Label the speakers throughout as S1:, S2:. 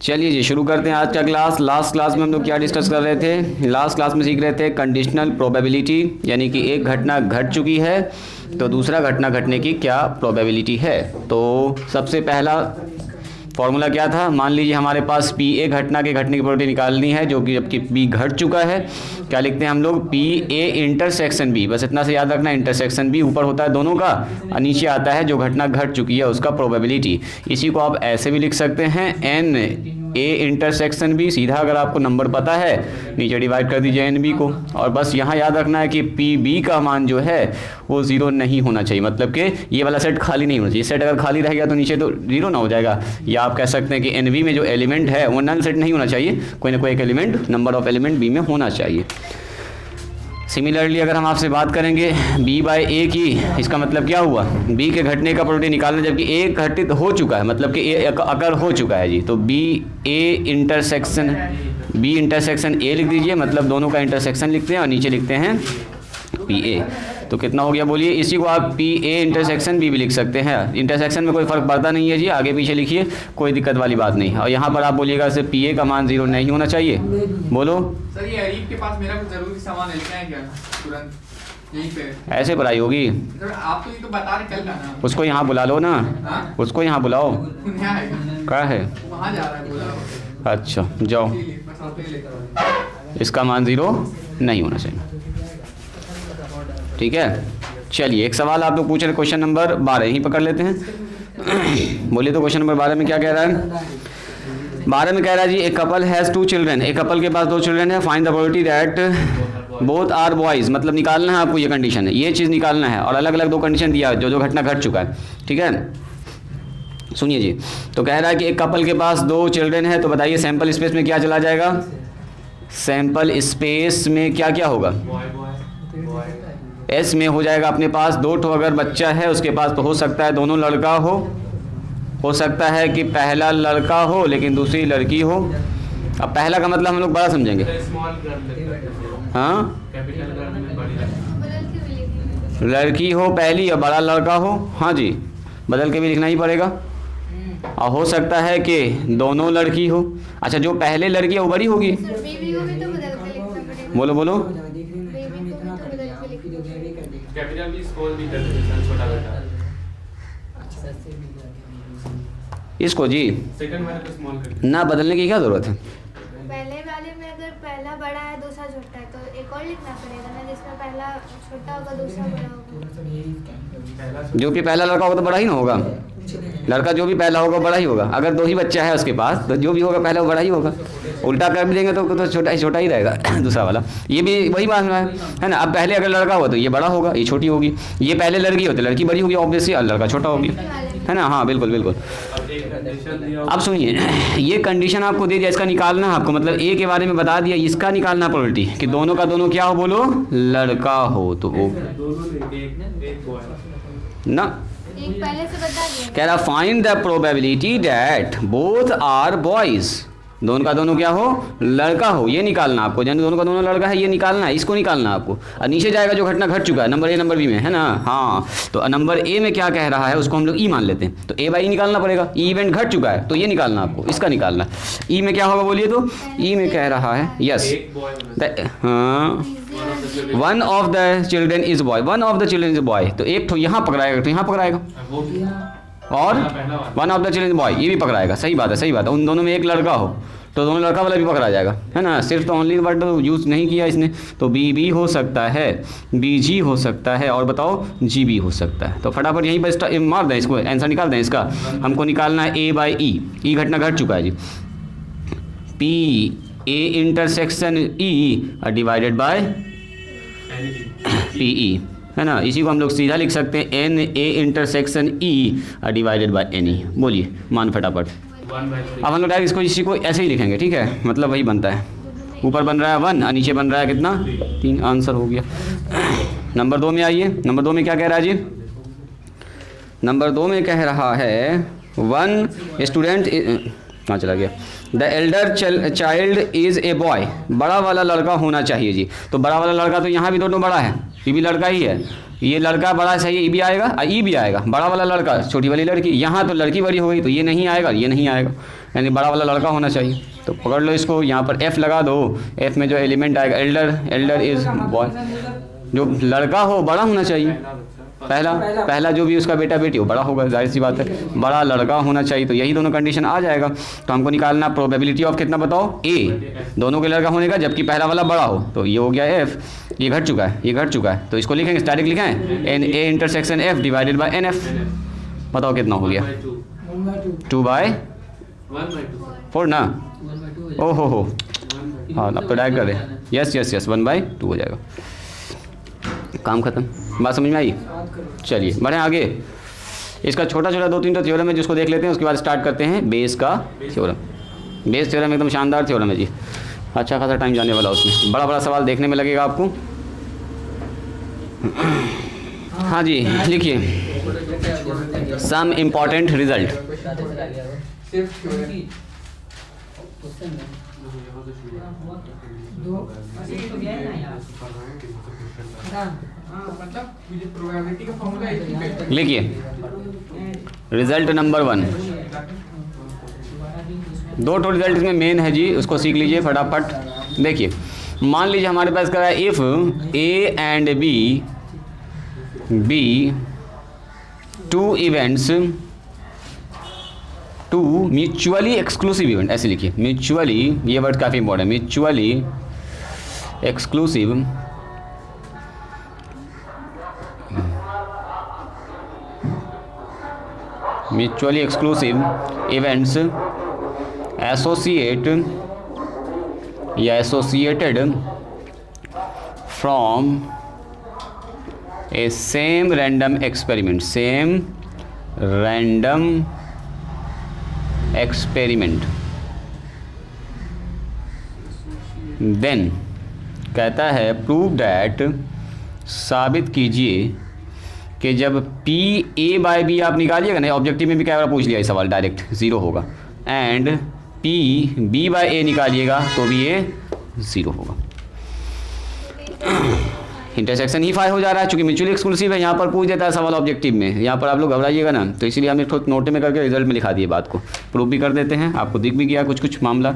S1: चलिए जी शुरू करते हैं आज का क्लास। लास्ट क्लास में हम लोग क्या डिस्कस कर रहे थे? लास्ट क्लास में सीख रहे थे कंडीशनल प्रोबेबिलिटी, यानी कि एक घटना घट चुकी है तो दूसरा घटना घटने की क्या प्रोबेबिलिटी है। तो सबसे पहला फॉर्मूला क्या था? मान लीजिए हमारे पास पी ए घटना के घटने की प्रोबेबिलिटी निकालनी है, जो कि जबकि पी घट चुका है। क्या लिखते हैं हम लोग? P A intersection B. बस इतना से याद रखना, इंटरसेक्शन बी ऊपर होता है दोनों का और नीचे आता है जो घटना घट चुकी है उसका प्रोबेबिलिटी। इसी को आप ऐसे भी लिख सकते हैं, एन ए इंटरसेक्शन बी। सीधा अगर आपको नंबर पता है नीचे डिवाइड कर दीजिए एन बी को। और बस यहाँ याद रखना है कि पी बी का मान जो है वो ज़ीरो नहीं होना चाहिए, मतलब कि ये वाला सेट खाली नहीं होना चाहिए। सेट अगर खाली रह गया तो नीचे तो जीरो ना हो जाएगा। या आप कह सकते हैं कि एन बी में जो एलिमेंट है वो नल सेट नहीं होना चाहिए, कोई ना कोई एक element, number of element B में होना चाहिए। सिमिलरली अगर हम आपसे बात करेंगे b बाय ए की, इसका मतलब क्या हुआ? b के घटने का प्रोबेबिलिटी निकालना, जबकि a घटित हो चुका है, मतलब कि a अगर हो चुका है जी। तो b इंटरसेक्शन a लिख दीजिए, मतलब दोनों का इंटरसेक्शन लिखते हैं और नीचे लिखते हैं पी ए। तो कितना हो गया बोलिए? इसी को आप पी ए इंटरसेक्शन बी भी लिख सकते हैं। इंटरसेक्शन में कोई फ़र्क पड़ता नहीं है जी, आगे पीछे लिखिए, कोई दिक्कत वाली बात नहीं। और यहाँ पर आप बोलिएगा सिर्फ पी ए का मान जीरो नहीं होना चाहिए। बोलो
S2: सर, ये अरीब के पास मेरा कुछ जरूरी सामान लेते हैं क्या तुरंत यहीं पे?
S1: ऐसे पढ़ाई होगी?
S2: सर आप तो ये तो बता रहे कल का ना।
S1: उसको यहाँ बुला लो ना।
S2: हाँ?
S1: उसको यहाँ बुलाओ।
S2: यहाँ आएगा।
S1: क्या है?
S2: वहाँ जा रहा है, बोला।
S1: अच्छा जाओ,
S2: बस आप ही लेकर आओ।
S1: इसका मान ज़ीरो नहीं होना चाहिए। ठीक है, चलिए एक सवाल आप लोग पूछ रहे, क्वेश्चन नंबर 12 यहीं पकड़ लेते हैं। बोलिए तो क्वेश्चन नंबर 12 में क्या कह रहा है? 12 में कह रहा है जी, एक कपल हैज़ टू चिल्ड्रन। एक कपल के पास दो चिल्ड्रन है। Find the probability that both are boys. मतलब निकालना है आपको, ये कंडीशन है, ये चीज़ निकालना है। और अलग अलग दो कंडीशन दिया है जो घटना घट चुका है। ठीक है, सुनिए जी। तो कह रहा है कि एक कपल के पास दो चिल्ड्रन है, तो बताइए सैंपल स्पेस में क्या चला जाएगा? सैंपल स्पेस में क्या क्या होगा? एस में हो जाएगा अपने पास दो ठो। अगर बच्चा है उसके पास तो हो सकता है दोनों लड़का हो सकता है कि पहला लड़का हो लेकिन दूसरी लड़की हो। अब पहला का मतलब हम लोग बड़ा समझेंगे। हाँ, लड़की हो पहली और बड़ा लड़का हो। हाँ जी, बदल के भी लिखना ही पड़ेगा। और हो सकता है कि दोनों लड़की हो। अच्छा, जो पहले लड़की है वो बड़ी होगी। बोलो बोलो।
S3: कैपिटल भी स्मॉल भी कर देते हैं, छोटा बेटा।
S1: इसको जी
S3: सेकंड वाले को स्मॉल कर देते
S1: ना बदलने की क्या ज़रूरत है?
S4: पहले वाले में अगर पहला बड़ा है दूसरा छोटा है तो एक और लिखना पड़ेगा ना, जिसमें पहला छोटा होगा दूसरा बड़ा होगा।
S1: जो भी पहला लड़का होगा तो बड़ा ही ना होगा। लड़का जो भी पहला होगा बड़ा ही होगा। अगर दो ही बच्चा है उसके पास तो जो भी होगा पहला वो बड़ा ही होगा। उल्टा कर भी देंगे तो छोटा ही रहेगा दूसरा वाला। ये भी वही बात है ना। अब पहले अगर लड़का हुआ तो ये बड़ा होगा, ये छोटी होगी। ये पहले लड़की हो तो लड़की बड़ी होगी ऑब्वियसली, और लड़का छोटा होगी, है ना। हाँ बिल्कुल बिल्कुल। अब सुनिए, ये कंडीशन आपको दे दिया, इसका निकालना है आपको। मतलब ए के बारे में बता दिया, इसका निकालना प्रोबेबिलिटी कि दोनों का दोनों क्या हो, बोलो लड़का हो। तो वो ना
S4: एक पहले से बता दिया।
S1: कह रहा find the probability that both are boys. दोनों का दोनों क्या हो, लड़का हो, ये निकालना आपको। यानी दोनों का दोनों लड़का है, ये निकालना है, इसको निकालना आपको। और नीचे जाएगा जो घटना घट चुका है, नंबर ए नंबर बी में, है ना। हाँ, तो नंबर ए में क्या कह रहा है उसको हम लोग ई मान लेते हैं। तो ए बाई ई निकालना पड़ेगा। ई इवेंट घट चुका है तो ये निकालना आपको, इसका निकालना। ई में क्या होगा बोलिए तो? ई में कह रहा है यस, हाँ, one of the children is boy. One of the children is boy. तो एक तो यहाँ पकड़ाएगा तो यहाँ पकड़ाएगा, और one of the children boy ये भी पकड़ाएगा। सही बात है, सही बात है। उन दोनों में एक लड़का हो तो दोनों लड़का वाला भी पकड़ा जाएगा, है ना। सिर्फ तो ओनली वर्ड यूज़ नहीं किया इसने। तो बी बी हो सकता है, बी जी हो सकता है, और बताओ जी बी हो सकता है। तो फटाफट यहीं पर मार दें, इसको आंसर निकाल दें इसका। हमको निकालना है ए बाई ई। ई घटना घट चुका है जी। P A intersection E divided by P E, है ना। इसी को हम लोग सीधा लिख सकते हैं, n A intersection E divided by n E. बोलिए मान फटाफट। अब हम लोग डायरेक्ट इसको इसी को ऐसे ही लिखेंगे, ठीक है। मतलब वही बनता है, ऊपर बन रहा है 1 और नीचे बन रहा है कितना? 3। आंसर हो गया। नंबर 2 में आइए। नंबर 2 में क्या कह रहा है जी? नंबर 2 में कह रहा है वन स्टूडेंट, कहाँ चला गया? The Elder child is a boy. बड़ा वाला लड़का होना चाहिए जी। तो बड़ा वाला लड़का तो यहाँ भी दोनों बड़ा है, ये भी लड़का ही है। ये लड़का बड़ा सही है, ई भी आएगा, ई भी आएगा, बड़ा वाला लड़का छोटी वाली लड़की, यहाँ तो लड़की बड़ी हो गई तो ये नहीं आएगा, ये नहीं आएगा, यानी बड़ा वाला लड़का होना चाहिए। तो पकड़ लो इसको, यहाँ पर एफ लगा दो, एफ में जो एलिमेंट आएगा एल्डर इज बॉय, जो लड़का हो बड़ा होना चाहिए, पहला जो भी उसका बेटा बेटी हो बड़ा होगा, जाहिर सी बात है, बड़ा लड़का होना चाहिए। तो यही दोनों कंडीशन आ जाएगा। तो हमको निकालना प्रोबेबिलिटी ऑफ कितना बताओ, ए, दोनों के लड़का होने का, जबकि पहला वाला बड़ा हो, तो ये हो गया एफ, ये घट चुका है, ये घट चुका है, तो इसको लिखेंगे, डायरेक्ट लिखें n A intersection F divided by n F, बताओ कितना हो गया, 2/4 ना, ओ हो, हाँ अब तो डायरेक्ट कर दे, यस 1/2 हो जाएगा, काम खत्म। बात समझ में आई? चलिए बढ़ें आगे। इसका छोटा छोटा 2-3 थ्योरम है जिसको देख लेते हैं, उसके बाद स्टार्ट करते हैं बेस का थ्योरम। बेस थ्योरम एकदम शानदार थ्योरम है जी, अच्छा खासा टाइम जाने वाला उसमें, बड़ा बड़ा सवाल देखने में लगेगा आपको। हाँ जी लिखिए, सम इम्पॉर्टेंट रिजल्ट।
S2: सिर्फ थ्योरम मतलब प्रोबेबिलिटी का फॉर्मूला एक ही है।
S1: लिखिए रिजल्ट नंबर 1, 2 रिजल्ट इसमें मेन है जी, उसको सीख लीजिए फटाफट। देखिए मान लीजिए हमारे पास करा है if A and B 2 events, 2 mutually exclusive event, ऐसे लिखिए म्यूचुअली, ये वर्ड काफ़ी इंपॉर्टेंट है, म्यूचुअली एक्सक्लूसिव इवेंट्स एसोसिएट या associated from a same random experiment, then कहता है प्रूव दैट, साबित कीजिए कि जब P A बाय B आप निकालिएगा ना, ऑब्जेक्टिव में भी क्या पूछ लिया ये सवाल, डायरेक्ट 0 होगा, and P B by A निकालिएगा तो भी ये 0 होगा। इंटरसेक्शन ही फाई हो जा रहा है, चूंकि म्यूचुअली एक्सक्लूसिव है, यहाँ पर पूछ देता है सवाल ऑब्जेक्टिव में, यहाँ पर आप लोग घबराइएगा ना, तो इसीलिए हमने थोड़ा नोट में करके रिजल्ट में लिखा दिए, बात को प्रूव भी कर देते हैं, आपको दिख भी गया कुछ मामला।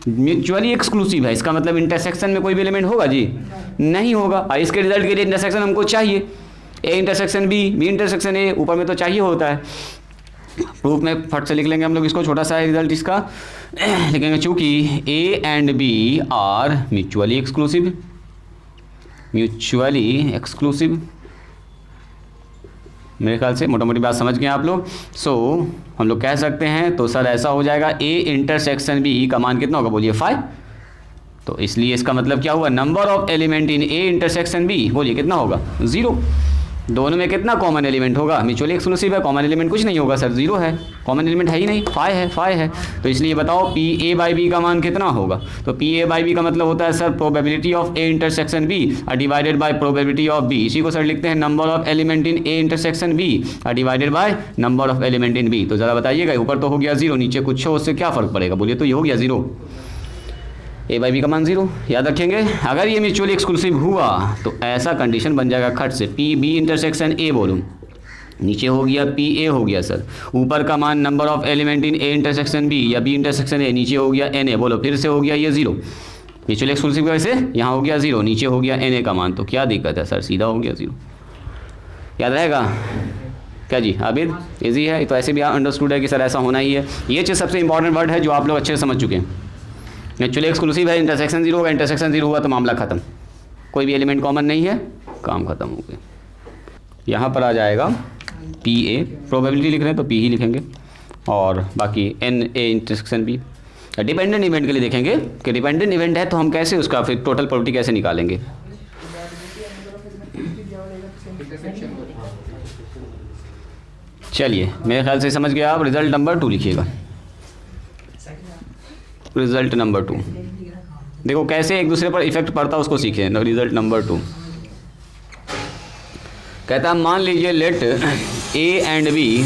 S1: म्यूचुअली एक्सक्लूसिव है, इसका मतलब इंटरसेक्शन में कोई भी एलिमेंट होगा जी, नहीं होगा, और इसके रिजल्ट के लिए इंटरसेक्शन हमको चाहिए, A intersection B intersection A, ऊपर में तो चाहिए होता है। प्रूफ में फट से लिख लेंगे हम लोग इसको, छोटा सा है रिजल्ट इसका, लिखेंगे चूँकि A and B are mutually exclusive, मेरे ख्याल से मोटा मोटी बात समझ गए आप लोग। सो हम लोग कह सकते हैं, तो सर ऐसा हो जाएगा ए इंटरसेक्शन बी का मान कितना होगा बोलिए 5, तो इसलिए इसका मतलब क्या हुआ, number of element in A intersection B बोलिए कितना होगा 0। दोनों में कितना कॉमन एलिमेंट होगा, म्यूचुअली एक्सक्लूसिव है, कॉमन एलिमेंट कुछ नहीं होगा सर, 0 है, कॉमन एलिमेंट है ही नहीं, 5 है, तो इसलिए बताओ पी ए बाई बी का मान कितना होगा, तो पी ए बाई बी का मतलब होता है sir probability of A intersection B divided by probability of B, इसी को सर लिखते हैं number of element in A intersection B divided by number of element in B. तो ज़रा बताइएगा, ऊपर तो हो गया 0, नीचे कुछ हो, उससे क्या फ़र्क पड़ेगा बोलिए, तो ये हो गया 0, ए बाई बी का मान 0, याद रखेंगे। अगर ये म्यूचुअली एक्सक्लूसिव हुआ तो ऐसा कंडीशन बन जाएगा खट से, पी बी इंटरसेक्शन ए बोलूँ, नीचे हो गया पी ए हो गया सर, ऊपर का मान number of element in A intersection B या बी इंटरसेक्शन ए, नीचे हो गया एन ए, बोलो फिर से हो गया ये 0, म्यूचुअली एक्सक्लूसिव की वजह से यहाँ हो गया 0, नीचे हो गया एन ए का मान, तो क्या दिक्कत है सर, सीधा हो गया 0, याद रहेगा क्या जी आबिद, ईजी है, तो ऐसे भी अंडरस्टूड है कि सर ऐसा होना ही है। ये चीज़ सबसे इंपॉर्टेंट वर्ड है जो आप लोग अच्छे से समझ चुके हैं, म्यूचुअली एक्सक्लूसिव है, इंटरसेक्शन 0 होगा, इंटरसेक्शन 0 हुआ तो मामला खत्म, कोई भी एलिमेंट कॉमन नहीं है, काम खत्म हो गया। यहाँ पर आ जाएगा पी ए, प्रोबेबिलिटी लिख रहे हैं तो पी ही लिखेंगे, और बाकी n A intersection B. Dependent event के लिए देखेंगे कि डिपेंडेंट इवेंट है तो हम कैसे उसका फिर टोटल प्रोबेबिलिटी कैसे निकालेंगे। चलिए मेरे ख्याल से समझ गया आप, रिजल्ट नंबर 2 लिखिएगा, रिजल्ट नंबर 2, देखो कैसे एक दूसरे पर इफेक्ट पड़ता है उसको सीखें। रिजल्ट नंबर 2 कहता है मान लीजिए let A and B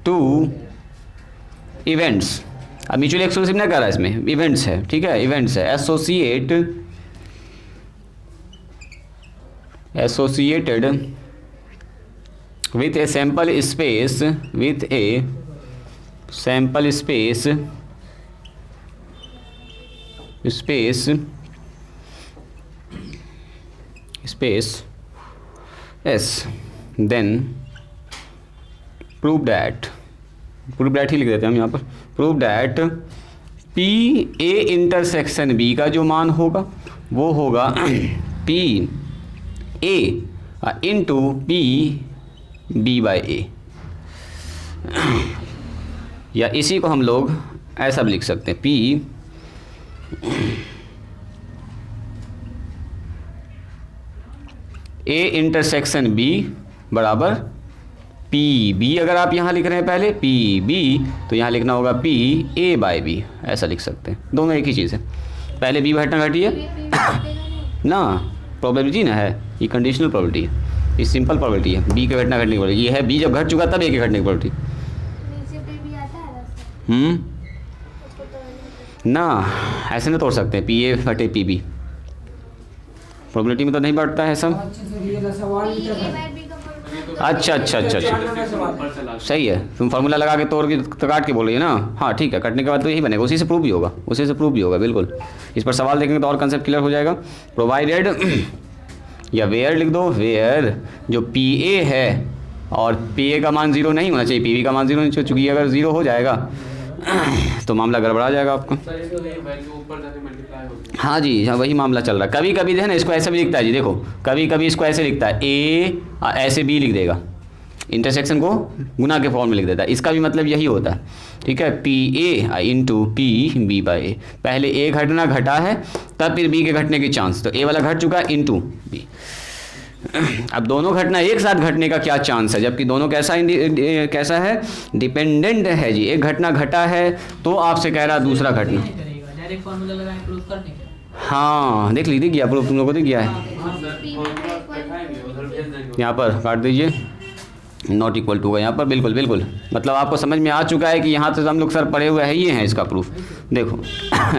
S1: 2 events, अब म्यूचुअली एक्सक्लूसिव नहीं कर रहा है इसमें, इवेंट्स है, ठीक है, इवेंट्स है, associate associated with a sample space S, then prove that ही लिख देते हैं हम यहाँ पर, prove that P A intersection B का जो मान होगा वो होगा P A into P B by A, या इसी को हम लोग ऐसा भी लिख सकते हैं, P A इंटरसेक्शन B बराबर P B। अगर आप यहाँ लिख रहे हैं पहले P B तो यहाँ लिखना होगा P A बाई B, ऐसा लिख सकते हैं। दोनों एक ही चीज़ है। पहले B घटना घटी है ना, प्रोबेबिलिटी ना है, ये कंडीशनल प्रोबेबिलिटी है, ये सिंपल प्रोबेबिलिटी है। बी के घटना घटने की प्रोबेबिलिटी ये है, बी जब घट चुका तब ए के घटने की प्रोबेबिलिटी। ना ऐसे नहीं तोड़ सकते, पी ए बटे पी बी, प्रोबेबिलिटी में तो नहीं बढ़ता है सब। अच्छा, सही है, तुम फार्मूला लगा के तोड़ के तो काट के बोल रही है ना। हाँ ठीक है, कटने के बाद तो यही बनेगा, उसी से प्रूव भी होगा, बिल्कुल। इस पर सवाल देखेंगे तो और कंसेप्ट क्लियर हो जाएगा। प्रोवाइडेड या वेयर लिख दो, वेयर जो पी ए है और पी ए का मान 0 नहीं होना चाहिए, पी बी का मान 0 नहीं चाहिए, चूँकि अगर 0 हो जाएगा तो मामला गड़बड़ा जाएगा आपका। हाँ जी, हाँ वही मामला चल रहा है। कभी कभी है ना इसको ऐसे भी लिखता है जी, देखो कभी कभी इसको ऐसे लिखता है, ए ऐसे बी लिख देगा, इंटरसेक्शन को गुना के फॉर्म में लिख देता है, इसका भी मतलब यही होता है। ठीक है, P A into P B by A, पहले ए घटना घटा है तब फिर बी के घटने की चांस, तो ए वाला घट चुका है इंटू बी। अब दोनों घटना एक साथ घटने का क्या चांस है, जबकि दोनों कैसा है, डिपेंडेंट है जी। एक घटना घटा है तो आपसे कह रहा दूसरा घटना, हाँ देख लीजिए गया प्रूफ, तुम लोगों को दिख गया है, यहाँ पर काट दीजिए, नॉट इक्वल टू का यहाँ पर, बिल्कुल मतलब आपको समझ में आ चुका है कि यहाँ से हम लोग सर पढ़े हुए हैं, ये हैं इसका प्रूफ, देखो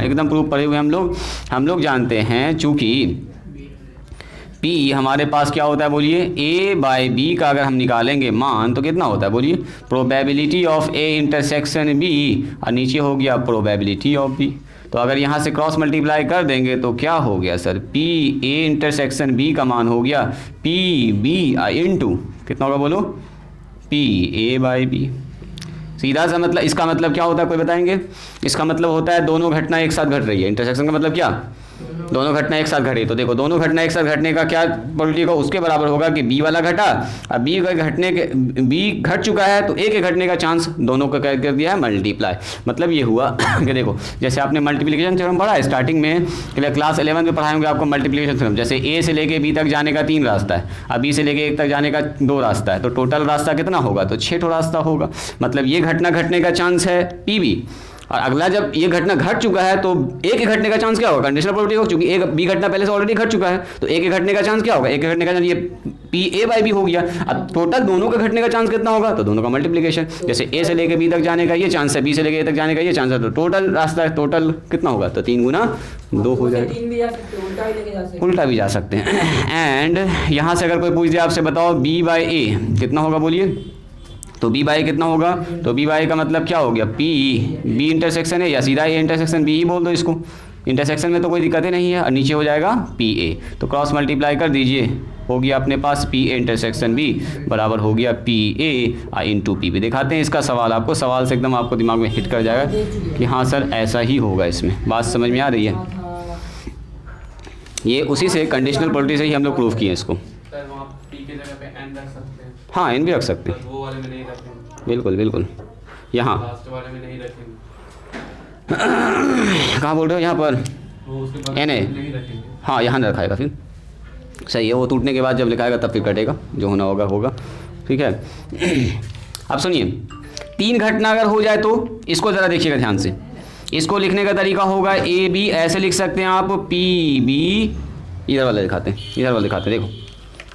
S1: एकदम प्रूफ पढ़े हुए हम लोग जानते हैं। चूँकि P हमारे पास क्या होता है बोलिए, A बाई बी का अगर हम निकालेंगे मान तो कितना होता है बोलिए, probability of A intersection B, और नीचे हो गया प्रोबेबिलिटी ऑफ B। तो अगर यहाँ से क्रॉस मल्टीप्लाई कर देंगे तो क्या हो गया sir, P A intersection B का मान हो गया P B इंटू कितना होगा बोलो, P A बाई बी। सीधा सा मतलब, इसका मतलब क्या होता है कोई बताएंगे? इसका मतलब होता है दोनों घटना एक साथ घट रही है। इंटरसेक्शन का मतलब क्या, दोनों घटना एक साथ घटी, तो देखो दोनों घटना एक साथ घटने का क्या प्रोबेबिलिटी होगा, उसके बराबर होगा कि बी वाला घटा, अब बी घट चुका है तो ए के घटने का चांस दोनों का कर दिया है मल्टीप्लाई। मतलब ये हुआ कि देखो जैसे आपने मल्टीप्लिकेशन थ्योरम पढ़ा है स्टार्टिंग में, क्लास 11 में पढ़ाए होंगे आपको मल्टीप्लिकेशन थ्योरम, जैसे ए से लेके बी तक जाने का 3 रास्ता है, अब बी से लेके 1 तक जाने का 2 रास्ता है, तो टोटल रास्ता कितना होगा, तो 6 ठो रास्ता होगा। मतलब ये घटना घटने का चांस है पी बी, और अगला जब ये घटना घट चुका है तो ए के घटने का चांस क्या होगा, कंडीशनल प्रोबेबिलिटी होगा, क्योंकि एक बी घटना पहले से ऑलरेडी घट चुका है, तो ए के घटने का चांस क्या होगा, ए के घटने का चांस ये पी ए बाई बी हो गया। अब टोटल दोनों का घटने का चांस कितना होगा, तो दोनों का मल्टीप्लिकेशन, जैसे ए से लेके बी तक जाने का ये चांस है, बी से लेके ए तक जाने का ये चांस है, तो टोटल रास्ता है, टोटल कितना होगा, तो 3 गुना 2 हो जाएगा, उल्टा भी जा सकते हैं। एंड यहाँ से अगर कोई पूछ दे आपसे बताओ बी बाई ए कितना होगा बोलिए, तो बी बाई कितना होगा, तो बी बाई का मतलब क्या हो गया, पी बी इंटरसेक्शन है, या सीधा ए इंटरसेक्शन बी ही बोल दो इसको, इंटरसेक्शन में तो कोई दिक्कत ही नहीं है, और नीचे हो जाएगा पी ए, तो क्रॉस मल्टीप्लाई कर दीजिए, हो गया अपने पास पी ए इंटरसेक्शन बी बराबर हो गया P A into P B. दिखाते हैं इसका सवाल, आपको सवाल से एकदम आपको दिमाग में हिट कर जाएगा कि हाँ सर ऐसा ही होगा, इसमें बात समझ में आ रही है। ये उसी से कंडीशनल प्रोबेबिलिटी से ही हम लोग प्रूफ किए इसको। हाँ एन भी रख सकते हैं,
S3: वो वाले में नहीं रखेंगे,
S1: बिल्कुल यहाँ
S3: लास्ट वाले में नहीं रखेंगे,
S1: कहाँ बोल रहे हो, यहाँ पर
S3: वो उसके बाद
S1: एन ए,
S3: नहीं रखेंगे,
S1: हाँ यहाँ न रखाएगा, फिर सही है, वो टूटने के बाद जब लिखाएगा तब फिर कटेगा, जो होना होगा। ठीक है, अब सुनिए 3 घटना अगर हो जाए तो इसको ज़रा देखिएगा ध्यान से, इसको लिखने का तरीका होगा ए बी ऐसे लिख सकते हैं आप, पी बी इधर वाला दिखाते हैं, देखो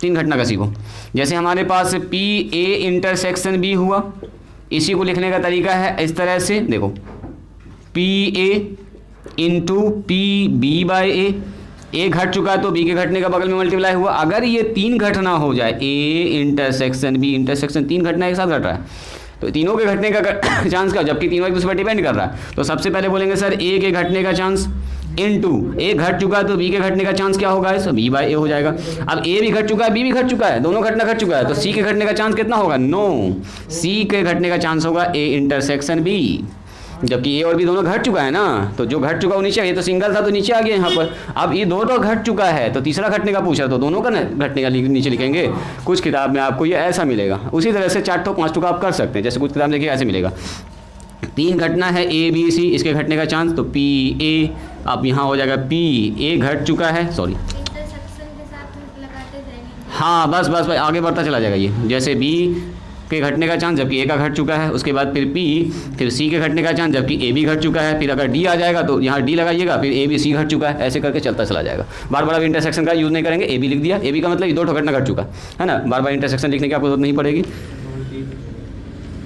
S1: 3 घटना का सीखो। जैसे हमारे पास पी ए इंटरसेक्शन बी हुआ, इसी को लिखने का तरीका है इस तरह से, देखो P A into P B by A, A घट चुका है तो बी के घटने का बगल में मल्टीप्लाई हुआ। अगर ये 3 घटना हो जाए, ए इंटरसेक्शन बी इंटरसेक्शन, 3 घटना एक साथ घट रहा है, तो तीनों के घटने का चांस क्या, जबकि तीनों एक दूसरे पर डिपेंड कर रहा है। तो सबसे पहले बोलेंगे सर ए के घटने का चांस इनटू ए घट चुका है तो बी के घटने का चांस क्या होगा, सो बी बाई ए हो जाएगा। अब ए भी घट चुका है, बी भी घट चुका है, दोनों घटना घट चुका है, तो सी के घटने का चांस कितना होगा, नो, सी के घटने का चांस होगा ए इंटरसेक्शन बी, जबकि ए और बी दोनों घट चुका है ना, तो जो घट चुका वो नीचे, ये तो सिंगल था तो नीचे आ गया यहाँ पर। अब ये दोनों घट चुका है तो तीसरा घटने का पूछा तो दोनों का घटने का नीचे लिखेंगे। कुछ किताब में आपको ये ऐसा मिलेगा, उसी तरह से 4 5 का आप कर सकते हैं। जैसे कुछ किताब में देखिए ऐसे मिलेगा, 3 घटना है ए बी सी, इसके घटने का चांस तो पी ए, अब यहाँ हो जाएगा पी ए घट चुका है, सॉरी
S4: इंटरसेक्शन के साथ लगाते जाएंगे।
S1: हाँ बस बस बस आगे बढ़ता चला जाएगा ये, जैसे बी के घटने का चांस जबकि ए का घट चुका है, उसके बाद फिर पी, फिर सी के घटने का चांस जबकि ए भी घट चुका है, फिर अगर डी आ जाएगा तो यहाँ डी लगाइएगा, फिर ए बी सी घट चुका है, ऐसे करके चलता चला जाएगा। बार बार अभी इंटरसेक्शन का यूज़ नहीं करेंगे, ए बी लिख दिया, ए बी का मतलब ये 2 घटना घट चुका है ना, बार बार इंटरसेक्शन लिखने की आपको जरूरत नहीं पड़ेगी।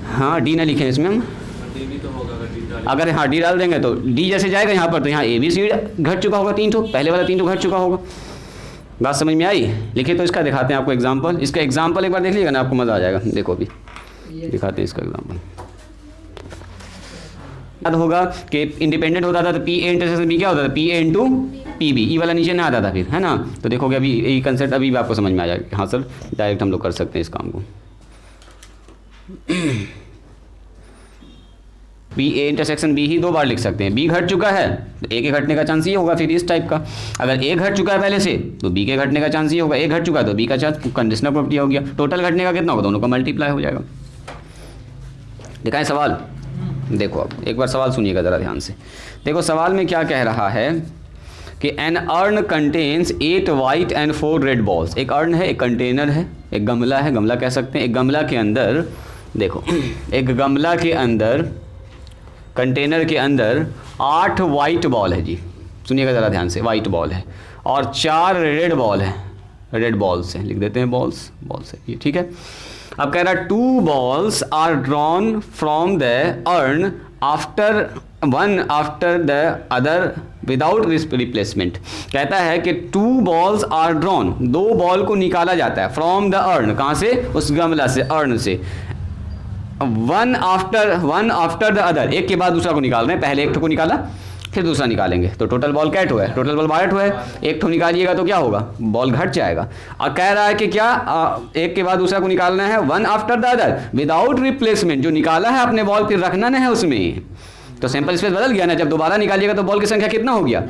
S1: हाँ डी ना लिखें इसमें हम,
S3: डी भी तो होगा अगर डी डालें।
S1: अगर हाँ डी डाल देंगे तो डी जैसे जाएगा यहाँ पर, तो यहाँ ए बी सी घट चुका होगा 3 ठो, पहले वाला 3 ठो घट चुका होगा। बात समझ में आई? लिखिए तो इसका दिखाते हैं आपको एग्जाम्पल, इसका एग्जाम्पल एक बार देख लीजिएगा ना, आपको मज़ा आ जाएगा। देखो अभी दिखाते हैं इसका एग्जाम्पल। याद होगा कि इंडिपेंडेंट होता था तो पी ए इंटरसेक्शन बी क्या होता था, P A into P B, E वाला नीचे ना आता था फिर, है ना। तो देखोगे अभी यही कंसेप्ट अभी भी आपको समझ में आ जाएगा। हाँ सर, डायरेक्ट हम लोग कर सकते हैं इस काम को। बी ए इंटरसेक्शन बी ही 2 बार लिख सकते हैं। बी घट चुका है तो ए के घटने का चांस ये होगा फिर इस टाइप का। अगर ए घट चुका है पहले से तो बी के घटने का चांस ये होगा, ए घट चुका है तो बी का चांस, कंडीशनल प्रॉपर्टी हो गया। टोटल घटने का कितना होगा, दोनों का मल्टीप्लाई हो जाएगा। दिखाएं सवाल, देखो अब एक बार सवाल सुनिएगा ज़रा ध्यान से। देखो सवाल में क्या कह रहा है कि an urn contains 8 white and 4 red balls. एक अर्न है, एक कंटेनर है, एक गमला है, गमला कह सकते हैं। एक गमला के अंदर देखो, एक गमला के अंदर, कंटेनर के अंदर 8 वाइट बॉल है जी, सुनिएगा ज़रा ध्यान से, वाइट बॉल है, और 4 रेड बॉल है, रेड बॉल्स है, लिख देते हैं बॉल्स, बॉल्स है ये, ठीक है। अब कह रहा है 2 balls are drawn from the urn after one after the other without replacement. कहता है कि 2 बॉल्स आर ड्रॉन, 2 बॉल को निकाला जाता है फ्रॉम द अर्न, कहाँ से, उस गमला से, अर्न से, वन आफ्टर द अदर, एक के बाद दूसरा को निकाल रहे हैं। पहले एक को निकाला फिर दूसरा निकालेंगे, तो टोटल बॉल क्या हुआ है, टोटल बॉल 12 है। एक ठो निकालिएगा तो क्या होगा, बॉल घट जाएगा। और कह रहा है कि क्या एक के बाद दूसरा को निकालना है, one after the other without replacement. जो निकाला है आपने बॉल फिर रखना नहीं है उसमें, तो सैंपल स्पेस बदल गया ना। जब दोबारा निकालिएगा तो बॉल की संख्या कितना हो गया,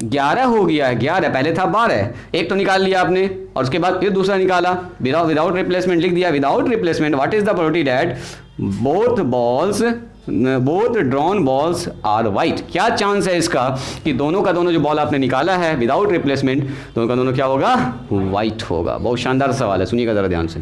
S1: 11 हो गया है। 11 पहले था 12, एक तो निकाल लिया आपने और उसके बाद फिर दूसरा निकाला, विदाउट रिप्लेसमेंट लिख दिया। Without replacement what is the probability that both drawn balls are white. क्या चांस है इसका कि दोनों का दोनों जो बॉल आपने निकाला है विदाउट रिप्लेसमेंट, दोनों का दोनों क्या होगा, वाइट होगा। बहुत शानदार सवाल है, सुनिएगा ज़रा ध्यान से,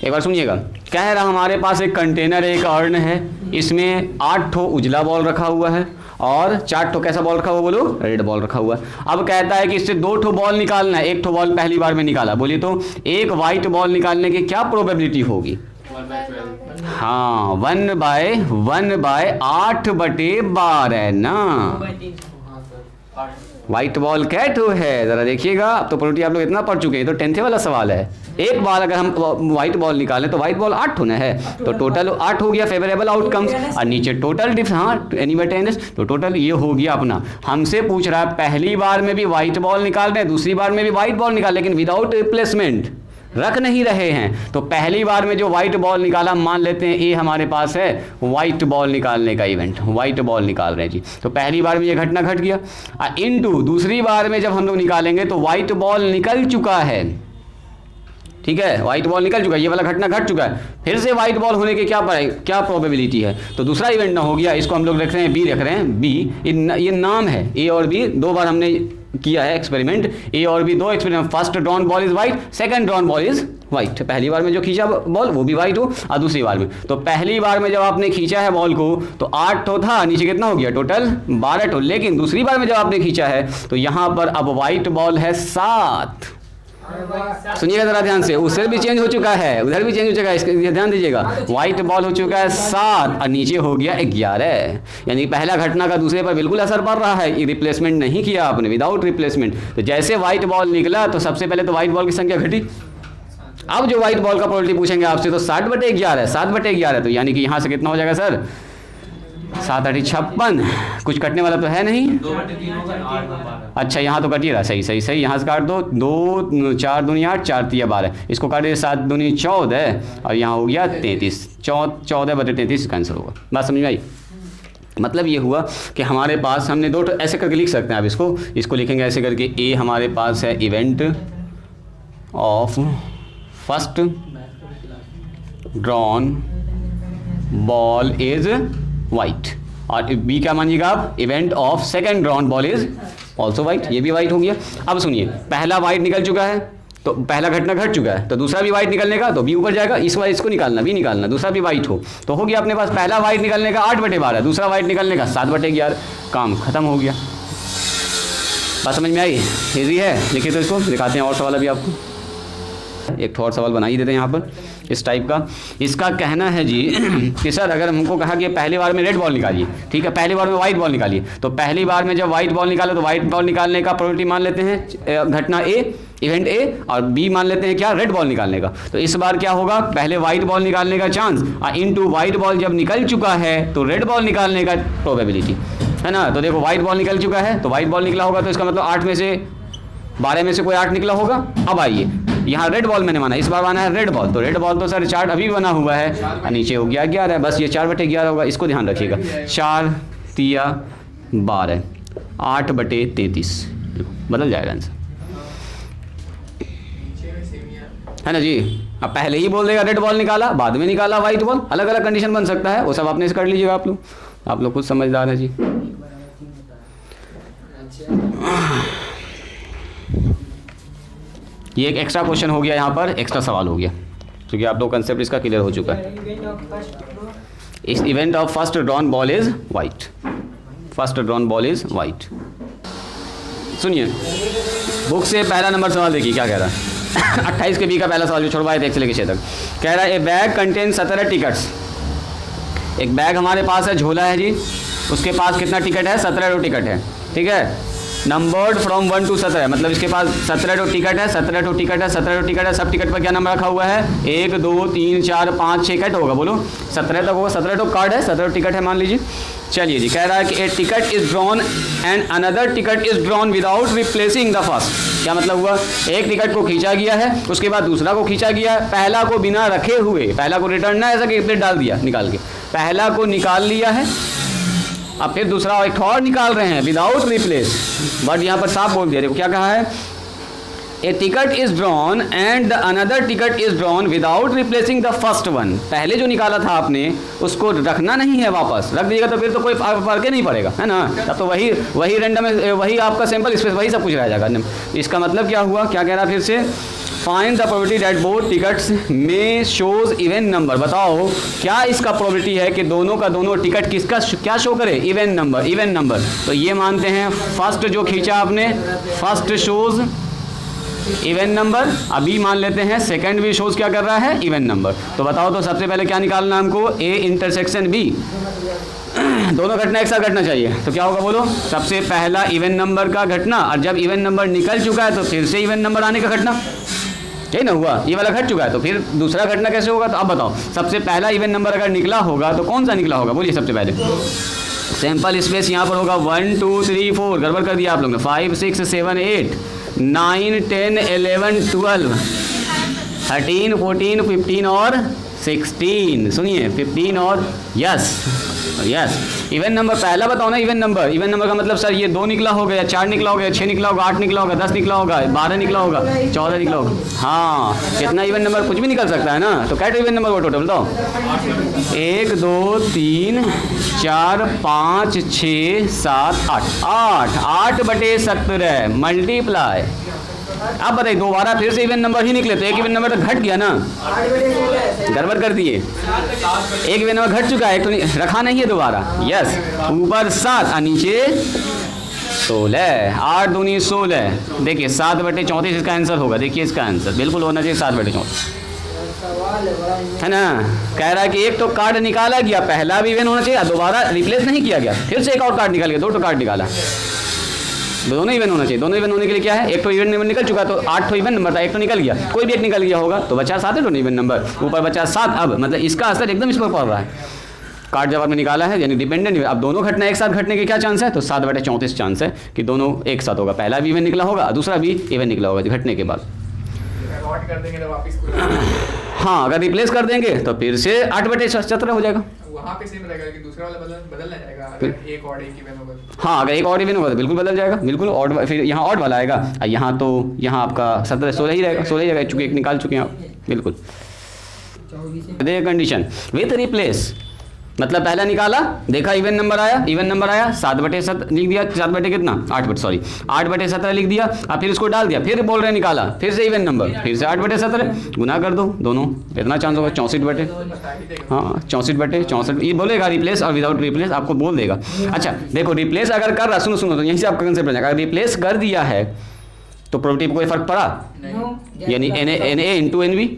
S1: एक बार सुनिएगा। कह रहा हमारे पास एक कंटेनर है, एक अर्न है, इसमें 8 ठो उजला बॉल रखा हुआ है और 4 ठो कैसा बॉल रखा हुआ, बोलो, रेड बॉल रखा हुआ है। अब कहता है कि इससे 2 ठो बॉल निकालना है। एक ठो बॉल पहली बार में निकाला, बोलिए तो एक वाइट बॉल निकालने की क्या प्रोबेबिलिटी होगी,
S3: 1/12।
S1: हाँ 1/8/12 है ना।
S3: हाँ सर, 8।
S1: व्हाइट बॉल कैट है, ज़रा देखिएगा। अब तो प्रोबेबिलिटी आप लोग इतना पढ़ चुके हैं, तो 10th वाला सवाल है। एक बार अगर हम व्हाइट बॉल निकालें तो व्हाइट बॉल 8 होना है, तो टोटल 8 हो गया फेवरेबल आउटकम्स। और नीचे टोटल डिफ, हाँ एनी/10, तो टोटल ये हो गया अपना। हमसे पूछ रहा है पहली बार में भी व्हाइट बॉल निकाल रहे हैं, दूसरी बार में भी व्हाइट बॉल निकाल, लेकिन विदाउट रिप्लेसमेंट रख नहीं रहे हैं। तो पहली बार में जो व्हाइट बॉल निकाला, मान लेते हैं ये हमारे पास है व्हाइट बॉल निकालने का इवेंट, व्हाइट बॉल निकाल रहे हैं जी। तो पहली बार में ये घटना घट गया, इनटू दूसरी बार में जब हम लोग निकालेंगे तो व्हाइट बॉल निकल चुका है, ठीक है, व्हाइट बॉल निकल चुका है, ये वाला घटना घट चुका है। फिर से व्हाइट बॉल होने की क्या प्रोबेबिलिटी है, तो दूसरा इवेंट ना हो गया। इसको हम लोग रख रहे हैं बी, रख रहे हैं बी, ये नाम है। ए और बी 2 बार हमने किया है एक्सपेरिमेंट, ए और B 2 experiment. First drawn ball is white, second drawn ball is white. पहली बार में जो खींचा बॉल वो भी व्हाइट हो, और दूसरी बार में, तो पहली बार में जब आपने खींचा है बॉल को तो 8 ठो था, नीचे कितना हो गया, टोटल 12 ठो। लेकिन दूसरी बार में जब आपने खींचा है तो यहाँ पर अब व्हाइट बॉल है 7, सुनिएगा जरा ध्यान से, उससे भी चेंज हो चुका है, उधर भी चेंज हो चुका है, इसके ध्यान दीजिएगा। व्हाइट बॉल हो चुका है 7 और नीचे हो गया 11, यानी पहला घटना का दूसरे पर बिल्कुल असर पड़ रहा है। रिप्लेसमेंट नहीं किया आपने, विदाउट रिप्लेसमेंट। तो जैसे व्हाइट बॉल निकला तो सबसे पहले तो व्हाइट बॉल की संख्या घटी। अब जो व्हाइट बॉल का प्रोबेबिलिटी पूछेंगे आपसे तो 60/11, 7/11, तो यानी कि यहाँ से कितना हो जाएगा सर? 7 8 56, कुछ कटने वाला तो है नहीं।
S3: 2/3 होगा, 8 में 12।
S1: अच्छा यहाँ तो कटिए रहा, सही सही सही, यहाँ से काट दो, 2 4 दूनी 8, 4 3 12, इसको काटिए 7 दूनी 14 और यहाँ हो गया 33, 14/33 कैंसिल होगा। बात समझ में आई? मतलब ये हुआ कि हमारे पास हमने दो ऐसे करके लिख सकते हैं। आप इसको लिखेंगे ऐसे करके, ए हमारे पास है event of first drawn ball is white, और बी क्या मानिएगा आप? Event of second drawn ball is also white, ये भी वाइट हो गया। अब सुनिए, पहला वाइट निकल चुका है तो पहला घटना घट चुका है, तो दूसरा भी वाइट निकलने का, तो बी ऊपर जाएगा, इसको निकालना, बी निकालना, दूसरा भी वाइट हो, तो हो गया अपने पास पहला वाइट निकलने का 8/12, दूसरा वाइट निकलने का 7/11, काम खत्म हो गया। बात समझ में आई? इजी है। लिखिए तो इसको दिखाते हैं और सवाल अभी आपको, एक और सवाल बना ही देते हैं यहाँ पर इस टाइप का। इसका कहना है जी कि सर अगर हमको कहा कि पहली बार में रेड बॉल निकालिए, ठीक है, पहली बार में वाइट बॉल निकालिए, तो पहली बार में जब वाइट बॉल निकाले तो वाइट बॉल निकालने का प्रोबेबिलिटी मान लेते हैं घटना ए, इवेंट ए, और बी मान लेते हैं क्या? रेड बॉल निकालने का। तो इस बार क्या होगा? पहले वाइट बॉल निकालने का चांस इनटू वाइट बॉल जब निकल चुका है तो रेड बॉल निकालने का प्रोबेबिलिटी, है ना। तो देखो वाइट बॉल निकल चुका है, तो वाइट बॉल निकला होगा, तो इसका मतलब 8 में से 12 में से कोई 8 निकला होगा। अब आइए यहाँ रेड बॉल मैंने माना, इस बार माना है रेड बॉल, तो रेड बॉल तो सर चार्ट अभी बना हुआ है और नीचे हो गया 11, बस ये 4/11 होगा, इसको ध्यान रखिएगा। 4 3 12, 8/33 बदल जाएगा आंसर, है ना जी। अब पहले ही बोल देगा रेड बॉल निकाला, बाद में निकाला वाइट बॉल, अलग अलग कंडीशन बन सकता है, वो सब आपने कर लीजिएगा। आप लोग कुछ समझदार है जी। ये एक एक्स्ट्रा क्वेश्चन हो गया, यहाँ पर एक्स्ट्रा सवाल हो गया, क्योंकि आप दो कंसेप्ट इसका क्लियर हो चुका है। इस event of first drawn ball is white, first drawn ball is white. सुनिए बुक से पहला नंबर सवाल देखिए क्या कह रहा है। 28 के बी का पहला सवाल जो छुड़वाए थे 1 से लेकर 6 तक, कह रहा है ए बैग कंटेन 17 टिकट्स। एक बैग हमारे पास है, झोला है जी, उसके पास कितना टिकट है? 17 टिकट है, ठीक है, नंबर्ड फ्रॉम 1 to 17, मतलब इसके पास 17 टिकट है, 17 टिकट है, 17 टिकट है। सब टिकट पर क्या नंबर रखा हुआ है? 1 2 3 4 5 6 कट होगा, बोलो 17 तक होगा, 17 कार्ड है, 17 टिकट है मान लीजिए। चलिए जी, कह रहा है कि a ticket is drawn and another ticket is drawn without replacing the first. क्या मतलब हुआ? एक टिकट को खींचा गया है, उसके बाद दूसरा को खींचा गया है, पहला को बिना रखे हुए, पहला को रिटर्न ना ऐसा कि प्लेट डाल दिया निकाल के, पहला को निकाल लिया है, अब फिर दूसरा एक और निकाल रहे हैं विदाउट रिप्लेस। बट यहाँ पर साफ बोल दिया, देखो क्या कहा है, a ticket is drawn and the another ticket is drawn without replacing the first one. पहले जो निकाला था आपने उसको रखना नहीं है, वापस रख दीजिएगा तो फिर तो कोई फर्क ही नहीं पड़ेगा, है ना। तब तो वही रैंडम, वही आपका सैंपल स्पेस, वही सब कुछ रह जाएगा। इसका मतलब क्या हुआ, क्या कह रहा फिर से, find the probability that both tickets में शोज इवन नंबर। बताओ क्या इसका प्रोबेबिलिटी है कि दोनों का दोनों टिकट किसका क्या शो करे? Even number, even number. तो ये मानते हैं फर्स्ट जो खींचा आपने, फर्स्ट शोज इवन नंबर, अभी मान लेते हैं सेकंड भी शोज क्या कर रहा है? Even number. तो बताओ तो सबसे पहले क्या निकालना हमको? ए इंटरसेक्शन बी, दोनों घटना एक साथ घटना चाहिए, तो क्या होगा बोलो? सबसे पहला इवन नंबर का घटना, और जब इवन नंबर निकल चुका है तो फिर से इवन नंबर आने का घटना, यही ना हुआ, ये वाला घट चुका है तो फिर दूसरा घटना कैसे होगा? तो अब बताओ, सबसे पहला इवन नंबर अगर निकला होगा तो कौन सा निकला होगा? बोलिए सबसे पहले। सैंपल स्पेस यहाँ पर होगा 1 2 3 4, गड़बड़ कर दिया आप लोग ने, 5 6 7 8 9 10 11 12 13 14 15 और 16। सुनिए 15 और यस इवन नंबर पहला बताओ ना। इवन नंबर का मतलब सर ये 2 निकला होगा, या 4 निकला होगा, या 6 निकला होगा, 8 निकला होगा, 10 निकला होगा, 12 निकला होगा, 14 निकला होगा। हाँ, कितना इवन नंबर कुछ भी निकल सकता है ना। तो क्या इवन नंबर को टोटल बताओ? 1 2 3 4 5 6 7 8 8/17 मल्टीप्लाई। अब बताइए दोबारा फिर से इवन नंबर ही निकले तो एक इवन नंबर तो घट गया ना, गड़बड़ कर दिए। एक इवन नंबर घट चुका है, एक तो रखा नहीं है दोबारा। यस, ऊपर 7 और नीचे 16, 8 दूनी 16। देखिए 7/34 इसका आंसर होगा। देखिए इसका आंसर बिल्कुल होना चाहिए 7/34, है ना। कह रहा है कि एक तो कार्ड निकाला गया, पहला भी इवन होना चाहिए, दोबारा रिप्लेस नहीं किया गया, फिर से एक और कार्ड निकाल गया, 2 कार्ड निकाला, दोनों इवन होना चाहिए। दोनों इवन होने के लिए क्या है, एक तो इवन नंबर निकल चुका, तो 8 तो इवन नंबर था, एक तो निकल गया, कोई भी एक निकल गया होगा तो बचा 7 है, तो इवन नंबर ऊपर बचा 7। अब मतलब इसका असर एकदम इस पर पड़ रहा है। कार्ड जब आपने निकाला है यानी डिपेंडेंट, अब दोनों घटना एक साथ घटने के क्या चांस है, तो 7/34 चांस है कि दोनों एक साथ होगा। पहला भी इवन निकला होगा, दूसरा भी इवन निकला होगा घटने के बाद।
S2: कर देंगे तो वापस
S1: हाँ, अगर रिप्लेस कर देंगे तो फिर से 8/17 हो जाएगा।
S2: वहाँ पे सेम रहेगा कि दूसरा वाला बदल जाएगा अगर एक और एक इवन होगा।
S1: हाँ, अगर एक और इवन होगा तो बिल्कुल बदल जाएगा, बिल्कुल ऑड, फिर यहाँ ऑड वाला आएगा, यहाँ तो यहाँ आपका 16 ही रहेगा, 16 ही रहेगा, चूँकि एक निकाल चुके हैं आप, बिल्कुल। देखिए कंडीशन विथ रिप्लेस, मतलब पहला निकाला, देखा इवन नंबर आया 7/7 लिख दिया, 7 कितना 8/17 लिख दिया। अब फिर उसको डाल दिया, फिर बोल रहे निकाला, फिर से इवन नंबर, फिर से 8/17 गुना कर दो दोनों, इतना चांस होगा 64 हाँ 64 ये बोलेगा रिप्लेस और विदाउट रिप्लेस आपको बोल देगा। अच्छा देखो रिप्लेस अगर कर रहा, सुनो तो यहीं से आपका कंसेप्ट बन जाएगा। अगर रिप्लेस कर दिया है तो प्रोबेबिलिटी पर कोई फर्क पड़ा, यानी NA into NB,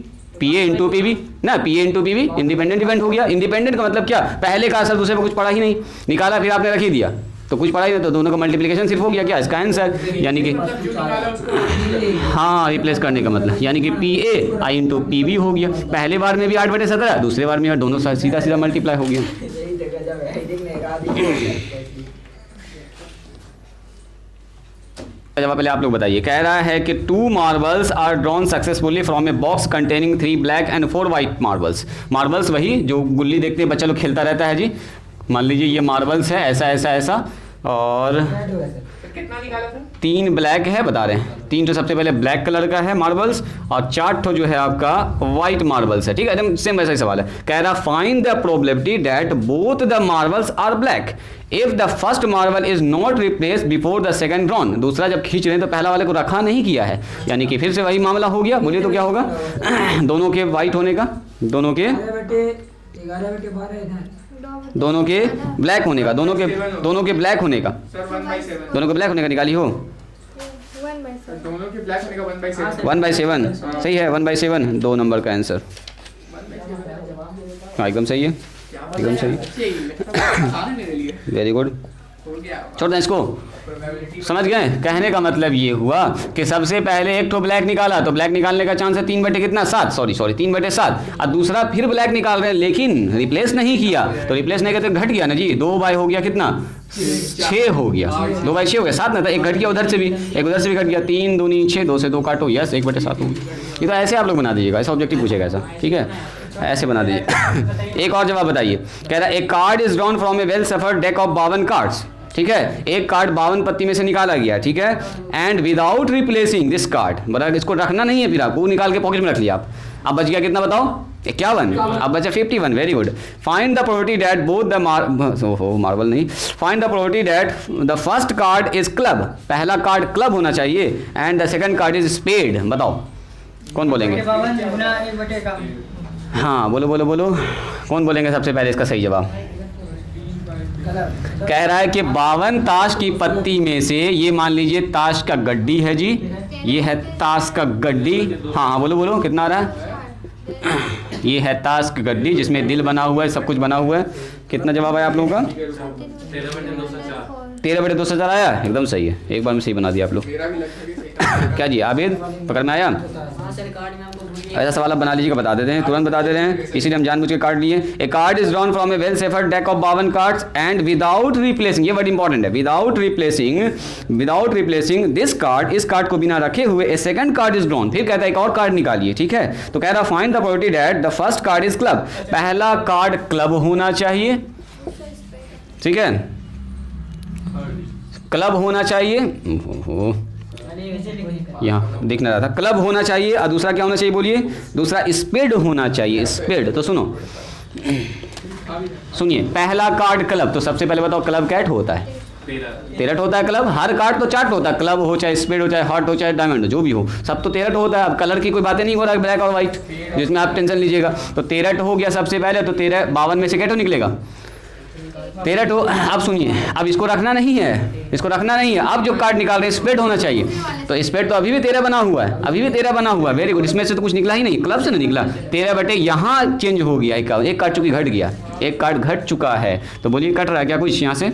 S1: PA into PB ना, PA into PB independent event हो गया। इंडिपेंडेंट का मतलब क्या, पहले का असर दूसरे पर कुछ पड़ा ही नहीं, निकाला फिर आपने रख ही दिया तो कुछ पड़ा ही नहीं, तो दोनों का मल्टीप्लिकेशन सिर्फ हो गया क्या, इसका आंसर। यानी कि हाँ रिप्लेस करने का मतलब यानी कि PA इंटू PB हो गया। पहले बार में भी 8/17, दूसरे बार में दोनों सीधा मल्टीप्लाई हो गया। जवाब पहले आप लोग बताइए। कह रहा है कि 2 marbles are drawn successfully from a box containing 3 black and 4 white marbles. Marbles वही जो गुल्ली देखते हैं बच्चा लोग खेलता रहता है जी। मान लीजिए ये मार्बल्स है ऐसा और
S2: कितना निकाला था,
S1: 3 ब्लैक है बता रहे हैं, 3 तो सबसे पहले ब्लैक कलर का है मार्बल्स और 4 तो जो है आपका वाइट मार्बल्स है। ठीक है, एकदम सेम वैसा ही सवाल है। कह रहा find the probability that both the marbles are black if the first marble is not replace before the second drawn. दूसरा जब खींच रहे हैं तो पहला वाले को रखा नहीं किया है, यानी कि फिर से वही मामला हो गया। बोलिए तो क्या होगा दोनों के वाइट होने का, दोनों के ब्लैक होने का, दोनों के ब्लैक होने का,
S2: सर 1/7
S1: दोनों के ब्लैक होने का निकाली हो
S4: 1/7
S2: दोनों के ब्लैक होने का 1/7
S1: 1/7 सही है। 1/7 2 नंबर का आंसर। हाँ एकदम सही है, एकदम सही, वेरी गुड। छोड़ दें इसको, समझ गए। कहने का मतलब ये हुआ कि सबसे पहले एक तो ब्लैक निकाला तो ब्लैक निकालने का चांस है 3/7 सॉरी 3/7 और दूसरा फिर ब्लैक निकाल रहे हैं लेकिन रिप्लेस नहीं किया, तो रिप्लेस नहीं किया तो घट गया ना जी, 2 बाय हो गया कितना 6 हो गया, 2 बाय 6 हो गया, 7 ना था, एक घट गया उधर से भी, एक उधर से भी घट गया, 3 दूनी 6, 2 से 2 काटो, यस 1/7 हो गया। ये तो ऐसे आप लोग बना दीजिएगा, ऐसा ऑब्जेक्टिव पूछेगा ऐसा, ठीक है ऐसे बना दीजिए। एक और जवाब बताइए। कह रहा है a card is drawn from a well shuffled deck of 52 cards. ठीक है, एक कार्ड 52 पत्ती में से निकाला गया, ठीक है, and without replacing this card, मतलब इसको रखना नहीं है, फिर आपको निकाल के पॉकेट में रख लिया आप। अब बच गया कितना बताओ 51, अब बचा 51, very good. Find the probability that both the marble नहीं, find the probability that the first card is club, पहला कार्ड क्लब होना चाहिए, and the second card is spade. बताओ कौन बोलेंगे? हाँ बोलो बोलो बोलो, कौन बोलेंगे सबसे पहले इसका सही जवाब? कह रहा है कि 52 ताश की पत्ती में से, ये मान लीजिए ताश का गड्डी है जी, ये है ताश का गड्डी, हाँ हाँ बोलो बोलो कितना आ रहा है? ये है ताश की गड्डी जिसमें दिल बना हुआ है, सब कुछ बना हुआ है। कितना जवाब आया आप लोगों का? 13/204 आया, एकदम सही है, एक बार में सही बना दिया आप लोग। क्या जी आबिद पकड़ में आया? ऐसा सवाल आप बना लीजिएगा, बता देते हैं, तुरंत बता दे रहे हैं, इसीलिए हम जानबूझ के कार्ड लिए। A card is drawn from a well shuffled deck of 52 cards and without replacing, ये वर्ड इंपॉर्टेंट है, विदाउट रिप्लेसिंग दिस कार्ड, इस कार्ड को बिना रखे हुए a second card is drawn, फिर कहता है एक और कार्ड निकालिए। ठीक है, तो कह रहा find the probability that the first card is club, पहला कार्ड क्लब होना चाहिए, ठीक है क्लब होना चाहिए, यहाँ दिख नहीं रहा था, क्लब होना चाहिए, और दूसरा क्या होना चाहिए बोलिए? दूसरा स्पेड होना चाहिए, स्पेड। तो सुनो सुनिए, पहला कार्ड क्लब, तो सबसे पहले बताओ क्लब कैट होता है, 13 होता है क्लब, हर कार्ड तो 4 होता है, क्लब हो चाहे स्पेड हो चाहे हार्ट हो चाहे डायमंड हो, जो भी हो सब तो 13 होता है। अब कलर की कोई बातें नहीं हो रहा है, ब्लैक और व्हाइट जिसमें आप टेंशन लीजिएगा, तो 13 हो गया सबसे पहले, तो 13 52 में से कैटो निकलेगा, 13 टू, अब सुनिए, अब इसको रखना नहीं है, इसको रखना नहीं है। अब जो कार्ड निकाल रहे हैं स्प्रेड होना चाहिए, तो स्प्रेड तो अभी भी 13 बना हुआ है, अभी भी 13 बना हुआ है। वेरी गुड, इसमें से तो कुछ निकला ही नहीं, क्लब से नहीं निकला। 13 बटे यहाँ चेंज हो गया, एक कार्ड चूंकि घट गया, एक कार्ड घट चुका है। तो बोलिए कट रहा है क्या कुछ यहाँ से?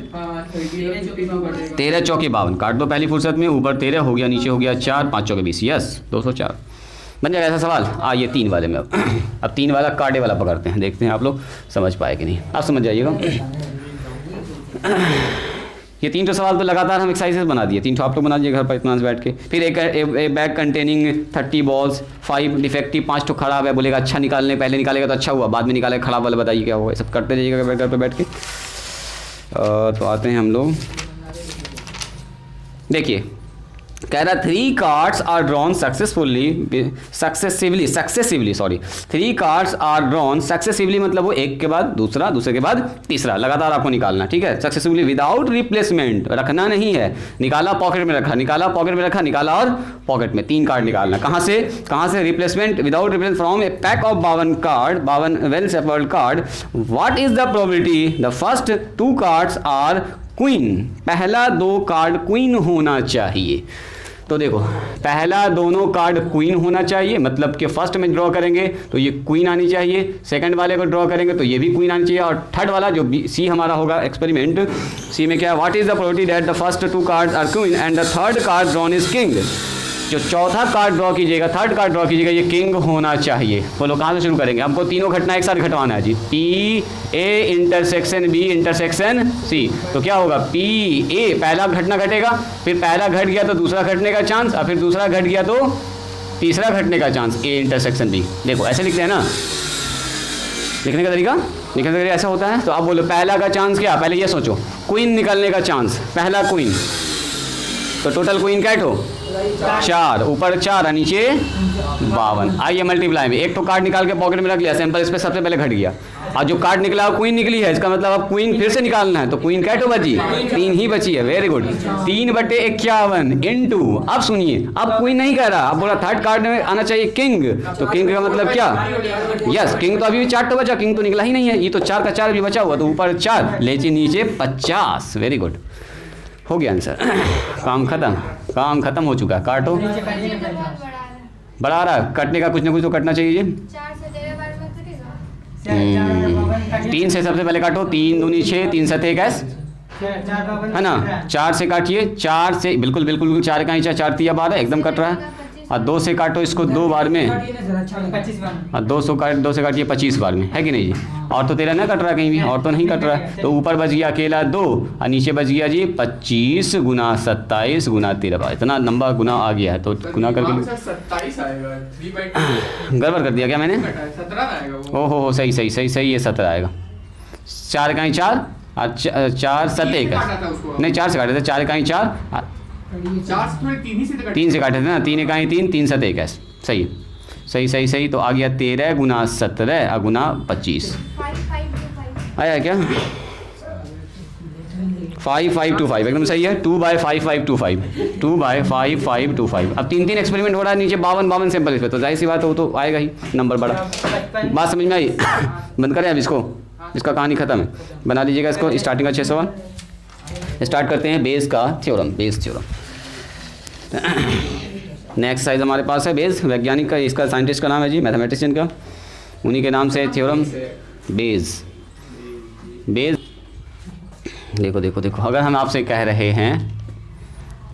S1: 13 चौके 52 काट दो पहली फुर्सत में, ऊपर 13 हो गया, नीचे हो गया 4, 5 चौके 20, यस 204 बन जाएगा। ऐसा सवाल ये 3 वाले में। अब 3 वाला कार्डे वाला पकड़ते हैं, देखते हैं आप लोग समझ पाए कि नहीं। आप समझ जाइएगा। ये 3 सवाल तो लगातार हम एक्सरसाइजेस बना दिए, 3 आप लोग बना दीजिए घर पर इत्मीनान से बैठ के। फिर एक बैग कंटेनिंग 30 बॉल्स, 5 डिफेक्टिव, 5 खराब है। बोलेगा अच्छा निकालने, पहले निकालेगा तो अच्छा हुआ, बाद में निकालेगा खराब वाला, बताइए क्या हुआ। सब करते रहिएगा घर पर बैठ के। तो आते हैं हम लोग, देखिए कह रहा 3 cards are drawn successively 3 cards are drawn successively, मतलब वो एक के बाद दूसरा, दूसरे के बाद तीसरा, लगातार आपको निकालना, ठीक है। सक्सेसिवली विदाउट रिप्लेसमेंट, रखना नहीं है, निकाला पॉकेट में रखा, निकाला पॉकेट में रखा, निकाला और पॉकेट में, 3 कार्ड निकालना। कहाँ से replacement, without replacement from a pack of 52 card, 52 well shuffled card. What is the probability the first 2 cards are queen, पहला 2 कार्ड क्वीन होना चाहिए। तो देखो पहला दोनों कार्ड क्वीन होना चाहिए, मतलब कि फर्स्ट में ड्रॉ करेंगे तो ये क्वीन आनी चाहिए, सेकंड वाले को ड्रॉ करेंगे तो ये भी क्वीन आनी चाहिए, और थर्ड वाला जो सी हमारा होगा एक्सपेरिमेंट, सी में क्या है, what is the probability that the first 2 cards are queen and the third card drawn is king. जो चौथा कार्ड ड्रॉ कीजिएगा, थर्ड कार्ड ड्रॉ कीजिएगा, ये किंग होना चाहिए। बोलो कहाँ से शुरू करेंगे? हमको तीनों घटना एक साथ घटवाना है जी, P A intersection B intersection C. तो क्या होगा, पी ए पहला घटना घटेगा, फिर पहला घट गया तो दूसरा घटने का चांस, और फिर दूसरा घट गया तो तीसरा घटने का चांस, ए इंटरसेक्शन बी। देखो ऐसे लिखते हैं ना, लिखने का तरीका ऐसा होता है। तो आप बोलो पहला का चांस क्या, पहले ये सोचो, क्वीन निकलने का चांस, पहला क्वीन, तो टोटल क्वीन कैट हो 4, ऊपर 4 और नीचे 52। आइए मल्टीप्लाई में, एक तो कार्ड निकाल के पॉकेट में रख लिया, सैंपल इस पे सबसे पहले घट गया, और जो कार्ड निकला क्वीन निकली है, इसका मतलब अब क्वीन फिर से निकालना है, तो क्वीन कैट हो बची 3 ही बची है। वेरी गुड, 3/51 इंटू, अब सुनिए, अब क्वीन नहीं कह रहा, अब बोला थर्ड कार्ड में आना चाहिए किंग, तो किंग का मतलब क्या, यस किंग तो अभी भी 4 तो बचा, किंग तो निकला ही नहीं है, ये तो 4 का 4 भी बचा हुआ, तो ऊपर 4 नीचे 50। वेरी गुड, हो गया आंसर। काम खत्म हो चुका है। काटो, बड़ा आ रहा, कटने का कुछ ना कुछ तो कटना चाहिए जी।
S4: 4 से 13 बार में कटेगा।
S1: 3 से सबसे पहले काटो, 3 दूनी 6, 3 7 1 है ना। 4 से काटिए, 4 से बिल्कुल 4 का 4 3 12 एकदम कट रहा है। और 2 से काटो इसको 2 बार में, और 2 से काटिए 25 बार में, है कि नहीं जी। और तो 13 ना कट रहा है कहीं भी, और तो नहीं कट रहा है, तो ऊपर बच गया अकेला 2 और नीचे बच गया जी 25 गुना 27 गुना 13। इतना लंबा गुना आ गया है, तो गुना करके
S2: 27 आएगा, 3/2
S1: गड़बड़ कर दिया क्या मैंने?
S2: 17 आएगा वो।
S1: ओहो सही ये 17 आएगा। 4 का 4 और 4 7 1 नहीं, 4 से काटे थे, 4 का 4
S2: 4 से
S1: 3 से काटे थे ना, 3 का 3 3 7 1 सही। तो आ गया 13 गुना 17 गुना 25 आया क्या? 5525 एकदम सही है। 2/5525 2/5525। अब 3 एक्सपेरिमेंट हो रहा है नीचे 52 सैंपल इस पे, तो जाहिर सी बात है वो तो आएगा ही नंबर बड़ा। बात समझ में आई? बंद करें अब इसको, इसका कहानी खत्म है। बना लीजिएगा इसको, स्टार्टिंग का 6 सवाल। स्टार्ट करते हैं बेस का theorem, Bayes theorem. Next size हमारे पास है बेस, वैज्ञानिक का, इसका साइंटिस्ट का नाम है जी, मैथमेटिशियन का, उन्हीं के नाम से थ्योरम बेस। देखो अगर हम आपसे कह रहे हैं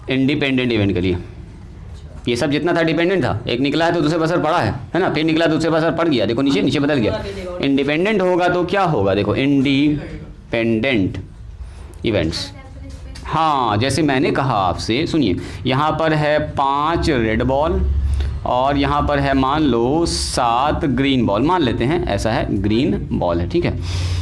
S1: इंडिपेंडेंट इवेंट के लिए, ये सब जितना था डिपेंडेंट था, एक निकला है तो दूसरे पर असर पड़ा है ना, फिर निकला दूसरे पर असर पड़ गया, देखो नीचे बदल गया। इंडिपेंडेंट होगा तो क्या होगा, देखो इंडिपेंडेंट इवेंट्स। हाँ जैसे मैंने कहा आपसे, सुनिए, यहाँ पर है 5 रेड बॉल और यहाँ पर है मान लो 7 ग्रीन बॉल, मान लेते हैं ऐसा है, ग्रीन बॉल है, ठीक है।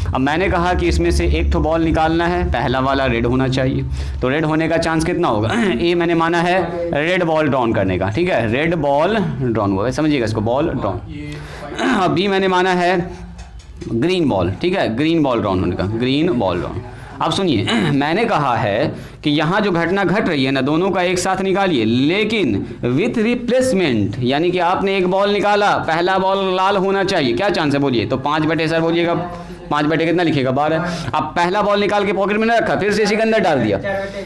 S1: अब मैंने कहा कि इसमें से एक तो बॉल निकालना है, पहला वाला रेड होना चाहिए, तो रेड होने का चांस कितना होगा? ए मैंने माना है रेड बॉल ड्रॉन करने का, ठीक है, रेड बॉल ड्रॉन हुआ, समझिएगा इसको, बॉल ड्रॉन। अब बी मैंने माना है ग्रीन बॉल, ठीक है, ग्रीन बॉल ड्रॉन होने का, ग्रीन बॉल ड्रॉन। अब सुनिए, मैंने कहा है कि यहाँ जो घटना घट रही है ना, दोनों का एक साथ निकालिए, लेकिन विथ रिप्लेसमेंट, यानी कि आपने एक बॉल निकाला, पहला बॉल लाल होना चाहिए, क्या चांस है बोलिए? तो 5 बटे सर बोलिएगा 5 बटे कितना लिखेगा 12। अब पहला बॉल निकाल के पॉकेट में न रखा, फिर से इसी के अंदर डाल दिया,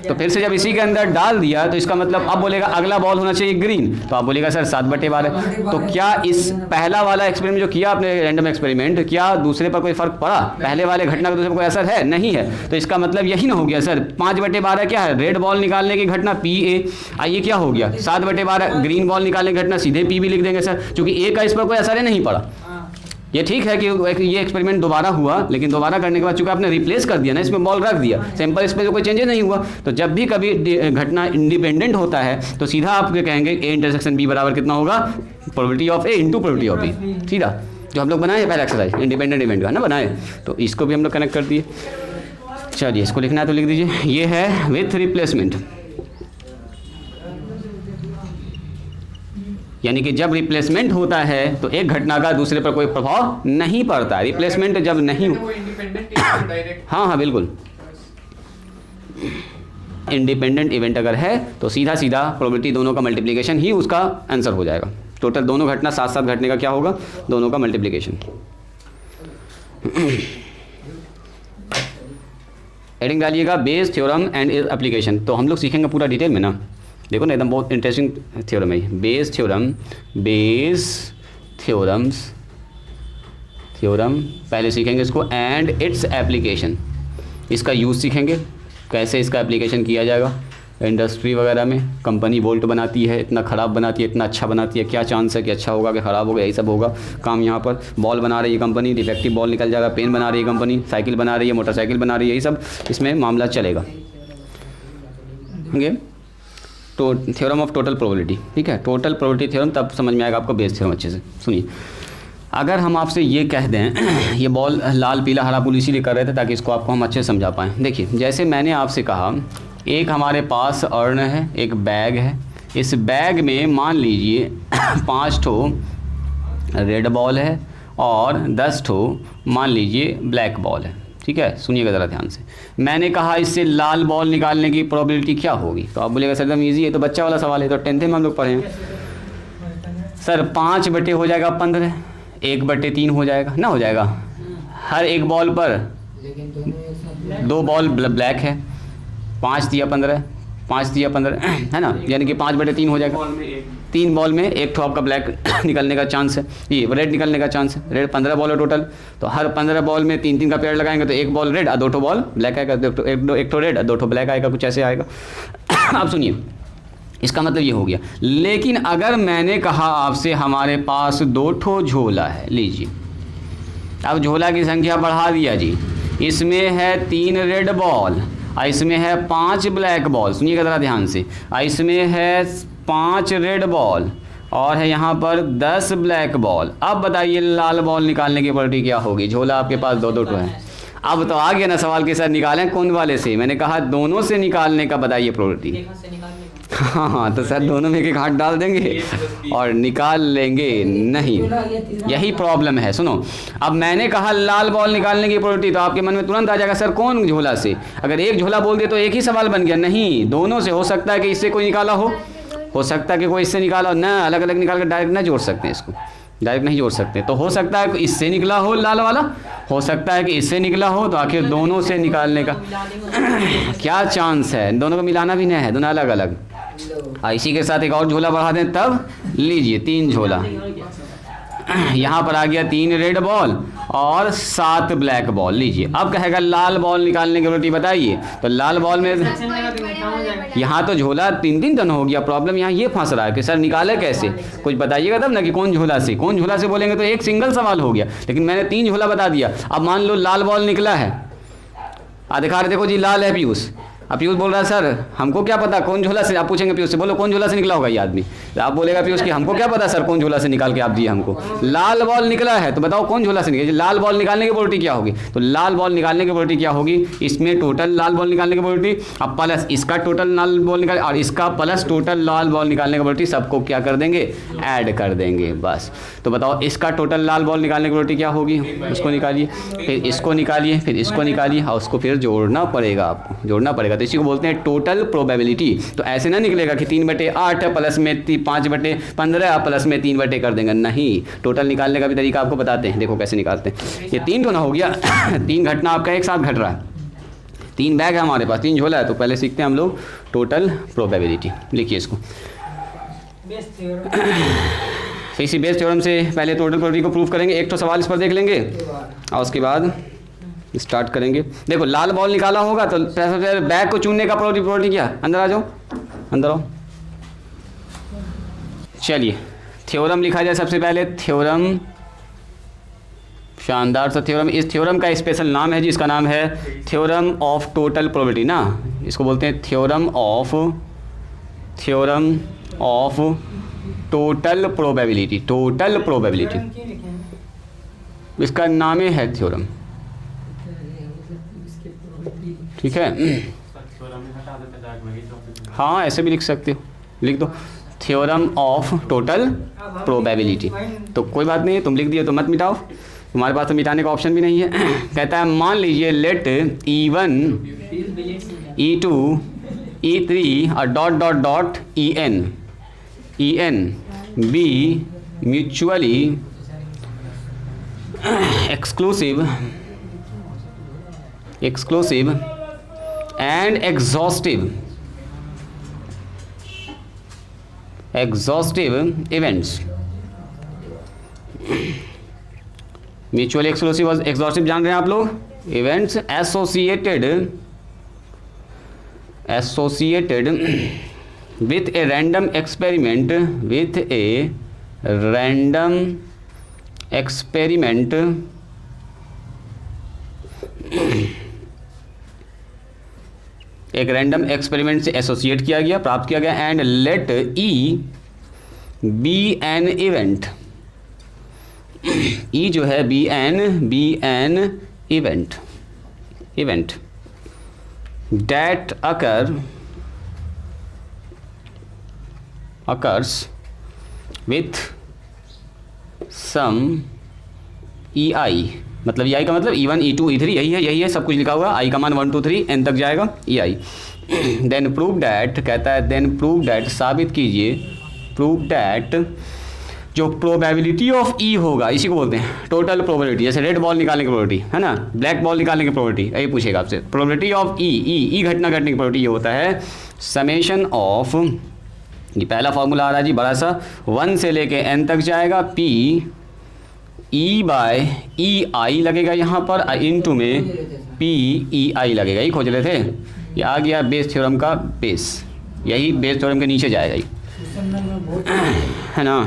S1: तो फिर से जब इसी के अंदर डाल दिया तो इसका मतलब अब बोलेगा अगला बॉल होना चाहिए ग्रीन, तो आप बोलेगा सर 7 बटे 12। तो क्या इस पहला वाला एक्सपेरिमेंट जो किया आपने रैंडम एक्सपेरिमेंट, क्या दूसरे पर कोई फर्क पड़ा? पहले वाले घटना का दूसरे पर कोई असर है? नहीं है। तो इसका मतलब यही ना हो गया सर 5 बटे 12 क्या है? रेड बॉल निकालने की घटना PA। आइए क्या हो गया 7 बटे 12 ग्रीन बॉल निकालने की घटना, सीधे P भी लिख देंगे सर, क्योंकि A का इस पर कोई असर ही नहीं पड़ा। ये ठीक है कि ये एक्सपेरिमेंट दोबारा हुआ, लेकिन दोबारा करने के बाद चूंकि आपने रिप्लेस कर दिया ना, इसमें बॉल रख दिया, सैंपल इसमें तो कोई चेंजेस नहीं हुआ। तो जब भी कभी घटना इंडिपेंडेंट होता है तो सीधा आप कहेंगे A इंटरसेक्शन B बराबर कितना होगा? Probability of A into probability of B। सीधा जो हम लोग बनाए हैं पहला एक्सरसाइज इंडिपेंडेंट इवेंट का ना बनाए, तो इसको भी हम लोग कनेक्ट कर दिए। चलिए इसको लिखना है तो लिख दीजिए, ये है विथ रिप्लेसमेंट, यानी कि जब रिप्लेसमेंट होता है तो एक घटना का दूसरे पर कोई प्रभाव नहीं पड़ता। रिप्लेसमेंट जब नहीं, हाँ हाँ बिल्कुल, इंडिपेंडेंट इवेंट अगर है तो सीधा सीधा प्रोबेबिलिटी दोनों का मल्टीप्लिकेशन ही उसका आंसर हो जाएगा। टोटल दोनों घटना साथ साथ घटने का क्या होगा? दोनों का मल्टीप्लिकेशन। हेडिंग डालिएगा बेस थ्योरम एंड एप्लीकेशन। तो हम लोग सीखेंगे पूरा डिटेल में ना, देखो ना एकदम बहुत इंटरेस्टिंग थ्योरम है। बेस थ्योरम, बेस थ्योरम पहले सीखेंगे इसको, एंड इट्स एप्लीकेशन, इसका यूज़ सीखेंगे, कैसे इसका एप्लीकेशन किया जाएगा इंडस्ट्री वगैरह में। कंपनी बोल्ट बनाती है, इतना ख़राब बनाती है, इतना अच्छा बनाती है, क्या चांस है कि अच्छा होगा कि ख़राब होगा, यही सब होगा काम यहाँ पर। बॉल बना रही है कंपनी, डिफेक्टिव बॉल निकल जाएगा। पेन बना रही है कंपनी, साइकिल बना रही है, मोटरसाइकिल बना रही है, यही सब इसमें मामला चलेगा। तो थ्योरम ऑफ टोटल प्रोबेबिलिटी, ठीक है, टोटल प्रोबेबिलिटी थ्योरम, तब समझ में आएगा आपको बेस थ्योरम अच्छे से। सुनिए, अगर हम आपसे ये कह दें, ये बॉल लाल पीला हरा ब्लू इसीलिए कर रहे थे ताकि इसको आपको हम अच्छे से समझा पाएँ। देखिए जैसे मैंने आपसे कहा, एक हमारे पास अर्न है, एक बैग है, इस बैग में मान लीजिए 5 ठो रेड बॉल है और 10 ठो मान लीजिए ब्लैक बॉल है, ठीक है। सुनिएगा ज़रा ध्यान से, मैंने कहा इससे लाल बॉल निकालने की प्रोबेबिलिटी क्या होगी? तो आप बोलेगा सर एकदम ईजी है, तो बच्चा वाला सवाल है, तो 10th में हम लोग पढ़े हैं सर। 5 बटे हो जाएगा 15, 1 बटे 3 हो जाएगा ना, हो जाएगा। हर एक बॉल पर 2 बॉल ब्लैक है, 5 दिया 15, 5 दिया 15 है ना, यानी कि 5 बटे 3 हो जाएगा। 3 बॉल में एक ठो आपका ब्लैक निकलने का चांस है, ये रेड निकलने का चांस है। रेड 15 बॉल है टोटल, तो हर 15 बॉल में 3-3 का पेयर लगाएंगे तो 1 बॉल रेड और 2 ठो बॉल ब्लैक आएगा, एक ठो रेड और 2 ठो ब्लैक आएगा, कुछ ऐसे आएगा। आप सुनिए, इसका मतलब ये हो गया। लेकिन अगर मैंने कहा आपसे हमारे पास 2 ठो झोला है, लीजिए अब झोला की संख्या बढ़ा दिया जी, इसमें है 3 रेड बॉल और इसमें है 5 ब्लैक बॉल। सुनिएगा ज़रा ध्यान से, इसमें है 5 रेड बॉल और है यहाँ पर 10 ब्लैक बॉल। अब बताइए लाल बॉल निकालने की प्रोबेबिलिटी क्या होगी? झोला आपके पास 2-2 ठो है। अब तो आ गया ना सवाल के साथ, निकालें कौन वाले से? मैंने कहा दोनों से निकालने का बताइए प्रोबेबिलिटी। हाँ तो सर दोनों में एक हाथ डाल देंगे और निकाल लेंगे, नहीं, यही प्रॉब्लम है। सुनो, अब मैंने कहा लाल बॉल निकालने की प्रोबेबिलिटी, तो आपके मन में तुरंत आ जाएगा सर कौन झोला से? अगर एक झोला बोल दिया तो एक ही सवाल बन गया, नहीं दोनों से। हो सकता है कि इससे कोई निकाला हो सकता है कि कोई इससे निकाला हो ना, अलग अलग निकाल कर डायरेक्ट ना जोड़ सकते हैं, इसको डायरेक्ट नहीं जोड़ सकते। तो हो सकता है कि इससे निकला हो लाल वाला, हो सकता है कि इससे निकला हो, तो आखिर दोनों से निकालने का क्या चांस है? दोनों को मिलाना भी नहीं है, दोनों अलग अलग। इसी के साथ एक और झोला बढ़ा दें, तब लीजिए 3 झोला, यहाँ पर आ गया 3 रेड बॉल और 7 ब्लैक बॉल। लीजिए अब कहेगा लाल बॉल निकालने की प्रोबेबिलिटी बताइए, तो लाल बॉल में यहाँ तो झोला 3-3 टन हो गया। प्रॉब्लम यहाँ ये फंस रहा है कि सर निकाले कैसे, कुछ बताइएगा तब ना कि कौन झोला से। कौन झोला से बोलेंगे तो एक सिंगल सवाल हो गया, लेकिन मैंने 3 झोला बता दिया। अब मान लो लाल बॉल निकला है, दिखा रहे, देखो जी लाल है पीयूष। अब पीयूष बोल रहा है सर हमको क्या पता कौन झोला से, आप पूछेंगे पीयूष से बोलो कौन झोला से निकला होगा ये आदमी, तो आप बोलेगा पीयूष कि हमको क्या पता सर कौन झोला से निकाल के आप दिए हमको। लाल बॉल निकला है तो बताओ कौन झोला से निकला। लाल बॉल निकालने की प्रोबेबिलिटी क्या होगी? तो लाल बॉल निकालने की प्रोबेबिलिटी क्या होगी? इसमें टोटल लाल बॉल निकालने की प्रोबेबिलिटी, अब प्लस इसका टोटल लाल बॉल निकाल और इसका प्लस टोटल लाल बॉल निकालने की प्रोबेबिलिटी, सबको क्या कर देंगे? ऐड कर देंगे बस। तो बताओ इसका टोटल लाल बॉल निकालने की प्रोबेबिलिटी क्या होगी? उसको निकालिए, फिर इसको निकालिए, फिर इसको निकालिए और उसको फिर जोड़ना पड़ेगा, आपको जोड़ना पड़ेगा। निकलेगा, तो इसी को बोलते हैं टोटल प्रोबेबिलिटी। तो ऐसे ना निकलेगा कि 3/8 प्लस में 5/15 प्लस में 3 कर देंगे, नहीं, टोटल निकालने का भी तरीका आपको बताते हैं, देखो कैसे निकालते हैं। ये 3 तो ना हो गया 3 घटना आपका एक साथ घट रहा है, 3 बैग है हमारे पास, 3 झोला है, तो पहले सीखते हैं हम लोग टोटल प्रोबेबिलिटी। लिखिए इसको। तो इसी बेस थ्योरम से पहले टोटल प्रोबेबिलिटी को प्रूव करेंगे। एक तो सवाल इस पर देख लेंगे और उसके बाद स्टार्ट करेंगे। देखो लाल बॉल निकाला होगा तो पहले बैग को चुनने का प्रोबेबिलिटी क्या, अंदर आ जाओ, अंदर आओ। चलिए थ्योरम लिखा जाए सबसे पहले, थ्योरम, शानदार सा थ्योरम। इस थ्योरम का स्पेशल नाम है जी, इसका नाम है थ्योरम ऑफ टोटल प्रोबेबिलिटी ना, इसको बोलते हैं theorem of total probability, total probability इसका नाम ही है थ्योरम, ठीक है। हाँ ऐसे भी लिख सकते हो, लिख दो थ्योरम ऑफ टोटल प्रोबेबिलिटी, तो कोई बात नहीं है, तुम लिख दिए तो मत मिटाओ, तुम्हारे पास तो मिटाने का ऑप्शन भी नहीं है। कहता है मान लीजिए लेट E1 E2 E3 और dot EN be mutually exclusive and exhaustive events। Mutually exclusive और एग्जॉस्टिव जान रहे हैं आप लोग, events associated with a random experiment एक रैंडम एक्सपेरिमेंट से एसोसिएट किया गया, प्राप्त किया गया, and let E be an event, E जो है be an event that occurs with some EI, मतलब EI का मतलब E1 E2 E3 यही है सब कुछ लिखा हुआ, I का मान 1 2 3 N तक जाएगा EI। देन प्रूव डैट, कहता है देन प्रूव डैट, साबित कीजिए, प्रूव डैट जो प्रोबेबिलिटी ऑफ E होगा, इसी को बोलते हैं टोटल प्रोबेबिलिटी। जैसे रेड बॉल निकालने की प्रोबेबिलिटी है ना, ब्लैक बॉल निकालने की प्रोबेबिलिटी, यही पूछेगा आपसे। प्रोबेबिलिटी ऑफ E घटना घटने की प्रोबेबिलिटी ये होता है समेशन ऑफ, ये पहला फॉर्मूला आ रहा है जी बड़ा सा, 1 से लेके n तक जाएगा, P E/EI लगेगा यहाँ पर, इनटू में PEI लगेगा, यही खोज रहे थे। ये आ गया बेस थ्योरम का बेस, यही बेस थ्योरम के नीचे जाएगा है ना।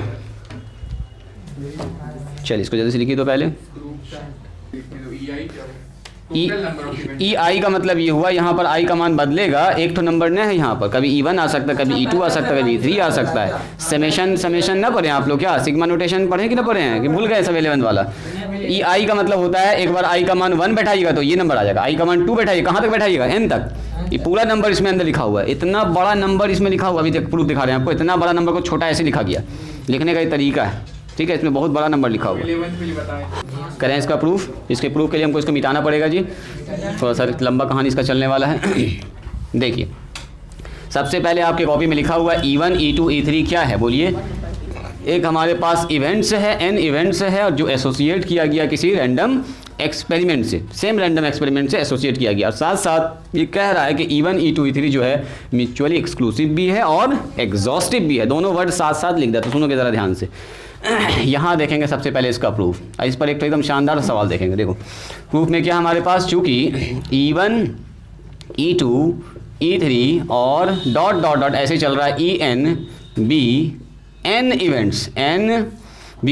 S1: चलिए इसको जल्दी से लिखिए तो पहले। EI का मतलब ये हुआ, यहाँ पर I का मान बदलेगा, एक तो नंबर न है यहाँ पर, कभी E1 आ सकता है, कभी E2 आ सकता है, कभी E3 आ सकता है। समेशन ना पढ़े आप लोग, क्या सिग्मा नोटेशन पढ़े कि ना पढ़े हैं, कि भूल गए सब 11 वाला। EI का मतलब होता है एक बार I का मान 1 बैठाइएगा तो ये नंबर आ जाएगा, I का मान 2 बैठाइए, कहाँ तक बैठाइएगा, N तक, ये पूरा नंबर इसमें अंदर लिखा हुआ है। इतना बड़ा नंबर इसमें लिखा हुआ, अभी प्रूफ दिखा रहे हैं आपको, इतना बड़ा नंबर को छोटा ऐसे लिखा गया, लिखने का ये तरीका है, ठीक है। इसमें बहुत बड़ा नंबर लिखा हुआ है। करें इसका प्रूफ, इसके प्रूफ के लिए हमको इसको मिटाना पड़ेगा जी, थोड़ा सा लंबा कहानी इसका चलने वाला है। देखिए सबसे पहले आपके कॉपी में लिखा हुआ E1 E2 E3 क्या है बोलिए, एक हमारे पास इवेंट्स है, n इवेंट्स है, और जो एसोसिएट किया गया किसी रैंडम एक्सपेरिमेंट से, सेम रैंडम एक्सपेरिमेंट से एसोसिएट किया गया। और साथ साथ ये कह रहा है कि E1 E2 E3 जो है म्यूचुअली एक्सक्लूसिव भी है और एग्जॉस्टिव भी है, दोनों वर्ड साथ साथ लिख देते, सुनोगे ज़रा ध्यान से। यहाँ देखेंगे सबसे पहले इसका प्रूफ, इस पर एक तो एकदम शानदार सवाल देखेंगे। देखो प्रूफ में क्या हमारे पास, चूँकि E1 E2 E3 और डॉट ऐसे चल रहा है, EN B N events, N B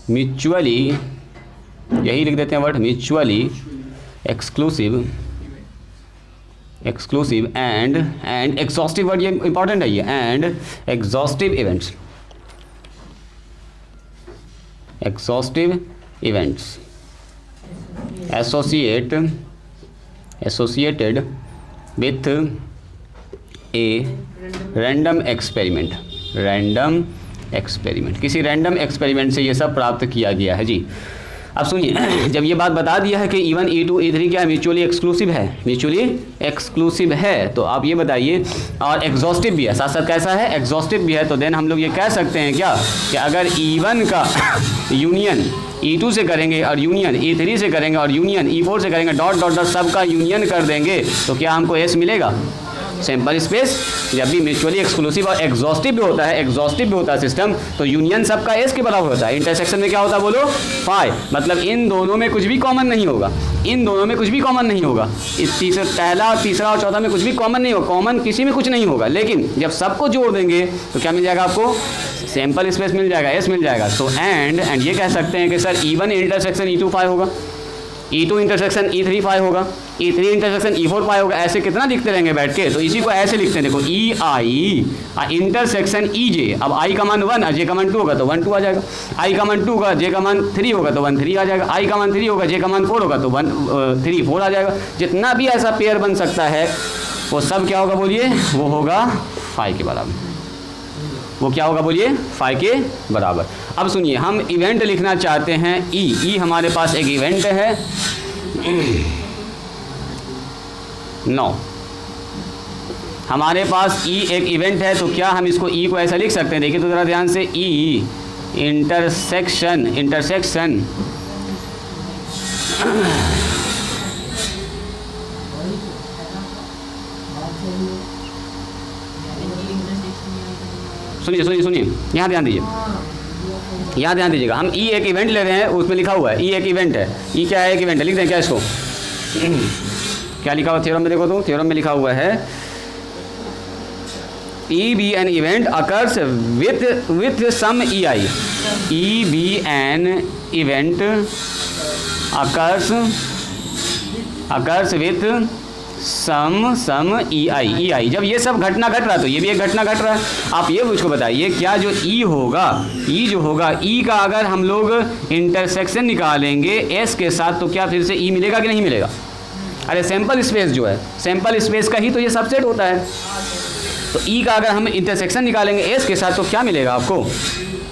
S1: mutually, यही लिख देते हैं word, mutually exclusive and exhaustive, word ये इंपॉर्टेंट है ये, and exhaustive events associated with a random experiment, किसी रैंडम एक्सपेरिमेंट से ये सब प्राप्त किया गया है जी। अब सुनिए, जब ये बात बता दिया है कि E1 E2 E3 क्या म्यूचुअली एक्सक्लूसिव है, म्यूचुअली एक्सक्लूसिव है, तो आप ये बताइए, और एग्जॉस्टिव भी है, साथ साथ कैसा है, एग्जॉस्टिव भी है, तो देन हम लोग ये कह सकते हैं क्या कि अगर E1 का यूनियन E2 से करेंगे और यूनियन E3 से करेंगे और यूनियन E4 से करेंगे, डॉट डॉट डॉट सब का यूनियन कर देंगे, तो क्या हमको S मिलेगा, सैंपल स्पेस। जब भी म्यूचुअली एक्सक्लूसिव और एग्जॉस्टिव भी होता है, एग्जॉस्टिव भी होता है सिस्टम, तो यूनियन सबका एस के बराबर होता है। इंटरसेक्शन में क्या होता है बोलो, फाई, मतलब इन दोनों में कुछ भी कॉमन नहीं होगा, इन दोनों में कुछ भी कॉमन नहीं होगा, इस पहला और तीसरा और चौथा में कुछ भी कॉमन नहीं होगा, कॉमन किसी में कुछ नहीं होगा, लेकिन जब सबको जोड़ देंगे तो क्या मिल जाएगा आपको, सैंपल स्पेस मिल जाएगा, एस मिल जाएगा। तो एंड ये कह सकते हैं कि sir E1 intersection E2 phi होगा, E2 इंटरसेक्शन E3 फाई होगा, E3 इंटरसेक्शन E4 फाई होगा। ऐसे कितना लिखते रहेंगे बैठ के, तो इसी को ऐसे लिखते हैं, देखो EI इंटरसेक्शन EJ। अब I का मान 1 और J का मान 2 होगा तो 1 2 आ जाएगा, I का मान 2 होगा, J का मान 3 होगा तो 1 3 आ जाएगा, I का मान 3 होगा, J का मान 4 होगा तो 1 3 4 आ जाएगा। जितना भी ऐसा पेयर बन सकता है वो सब क्या होगा बोलिए, वो होगा फाई के बराबर, वो क्या होगा बोलिए, फाई के बराबर। अब सुनिए, हम इवेंट लिखना चाहते हैं ई हमारे पास एक इवेंट है 9, हमारे पास ई एक इवेंट है, तो क्या हम इसको ई को ऐसा लिख सकते हैं, देखिए तो ज़रा ध्यान से, ई इंटरसेक्शन सुनिए, यहाँ ध्यान दीजिए, यहाँ ध्यान दीजिएगा। हम ई एक इवेंट ले रहे हैं, उसमें लिखा हुआ है ई एक इवेंट है, ई क्या है, एक इवेंट है, लिख दें क्या इसको, क्या लिखा हुआ थ्योरम में, देखो तो थ्योरम में लिखा हुआ है E be an event occurs with some EI, E be an event occurs with some EI। जब ये सब घटना घट रहा है तो ये भी एक घटना घट रहा है। आप ये मुझको बताइए, क्या जो E होगा, E जो होगा, E का अगर हम लोग इंटरसेक्शन निकालेंगे S के साथ, तो क्या फिर से E मिलेगा कि नहीं मिलेगा? अरे सैंपल स्पेस जो है, सैंपल स्पेस का ही तो ये सबसेट होता है, तो E का अगर हम इंटरसेक्शन निकालेंगे S के साथ तो क्या मिलेगा आपको,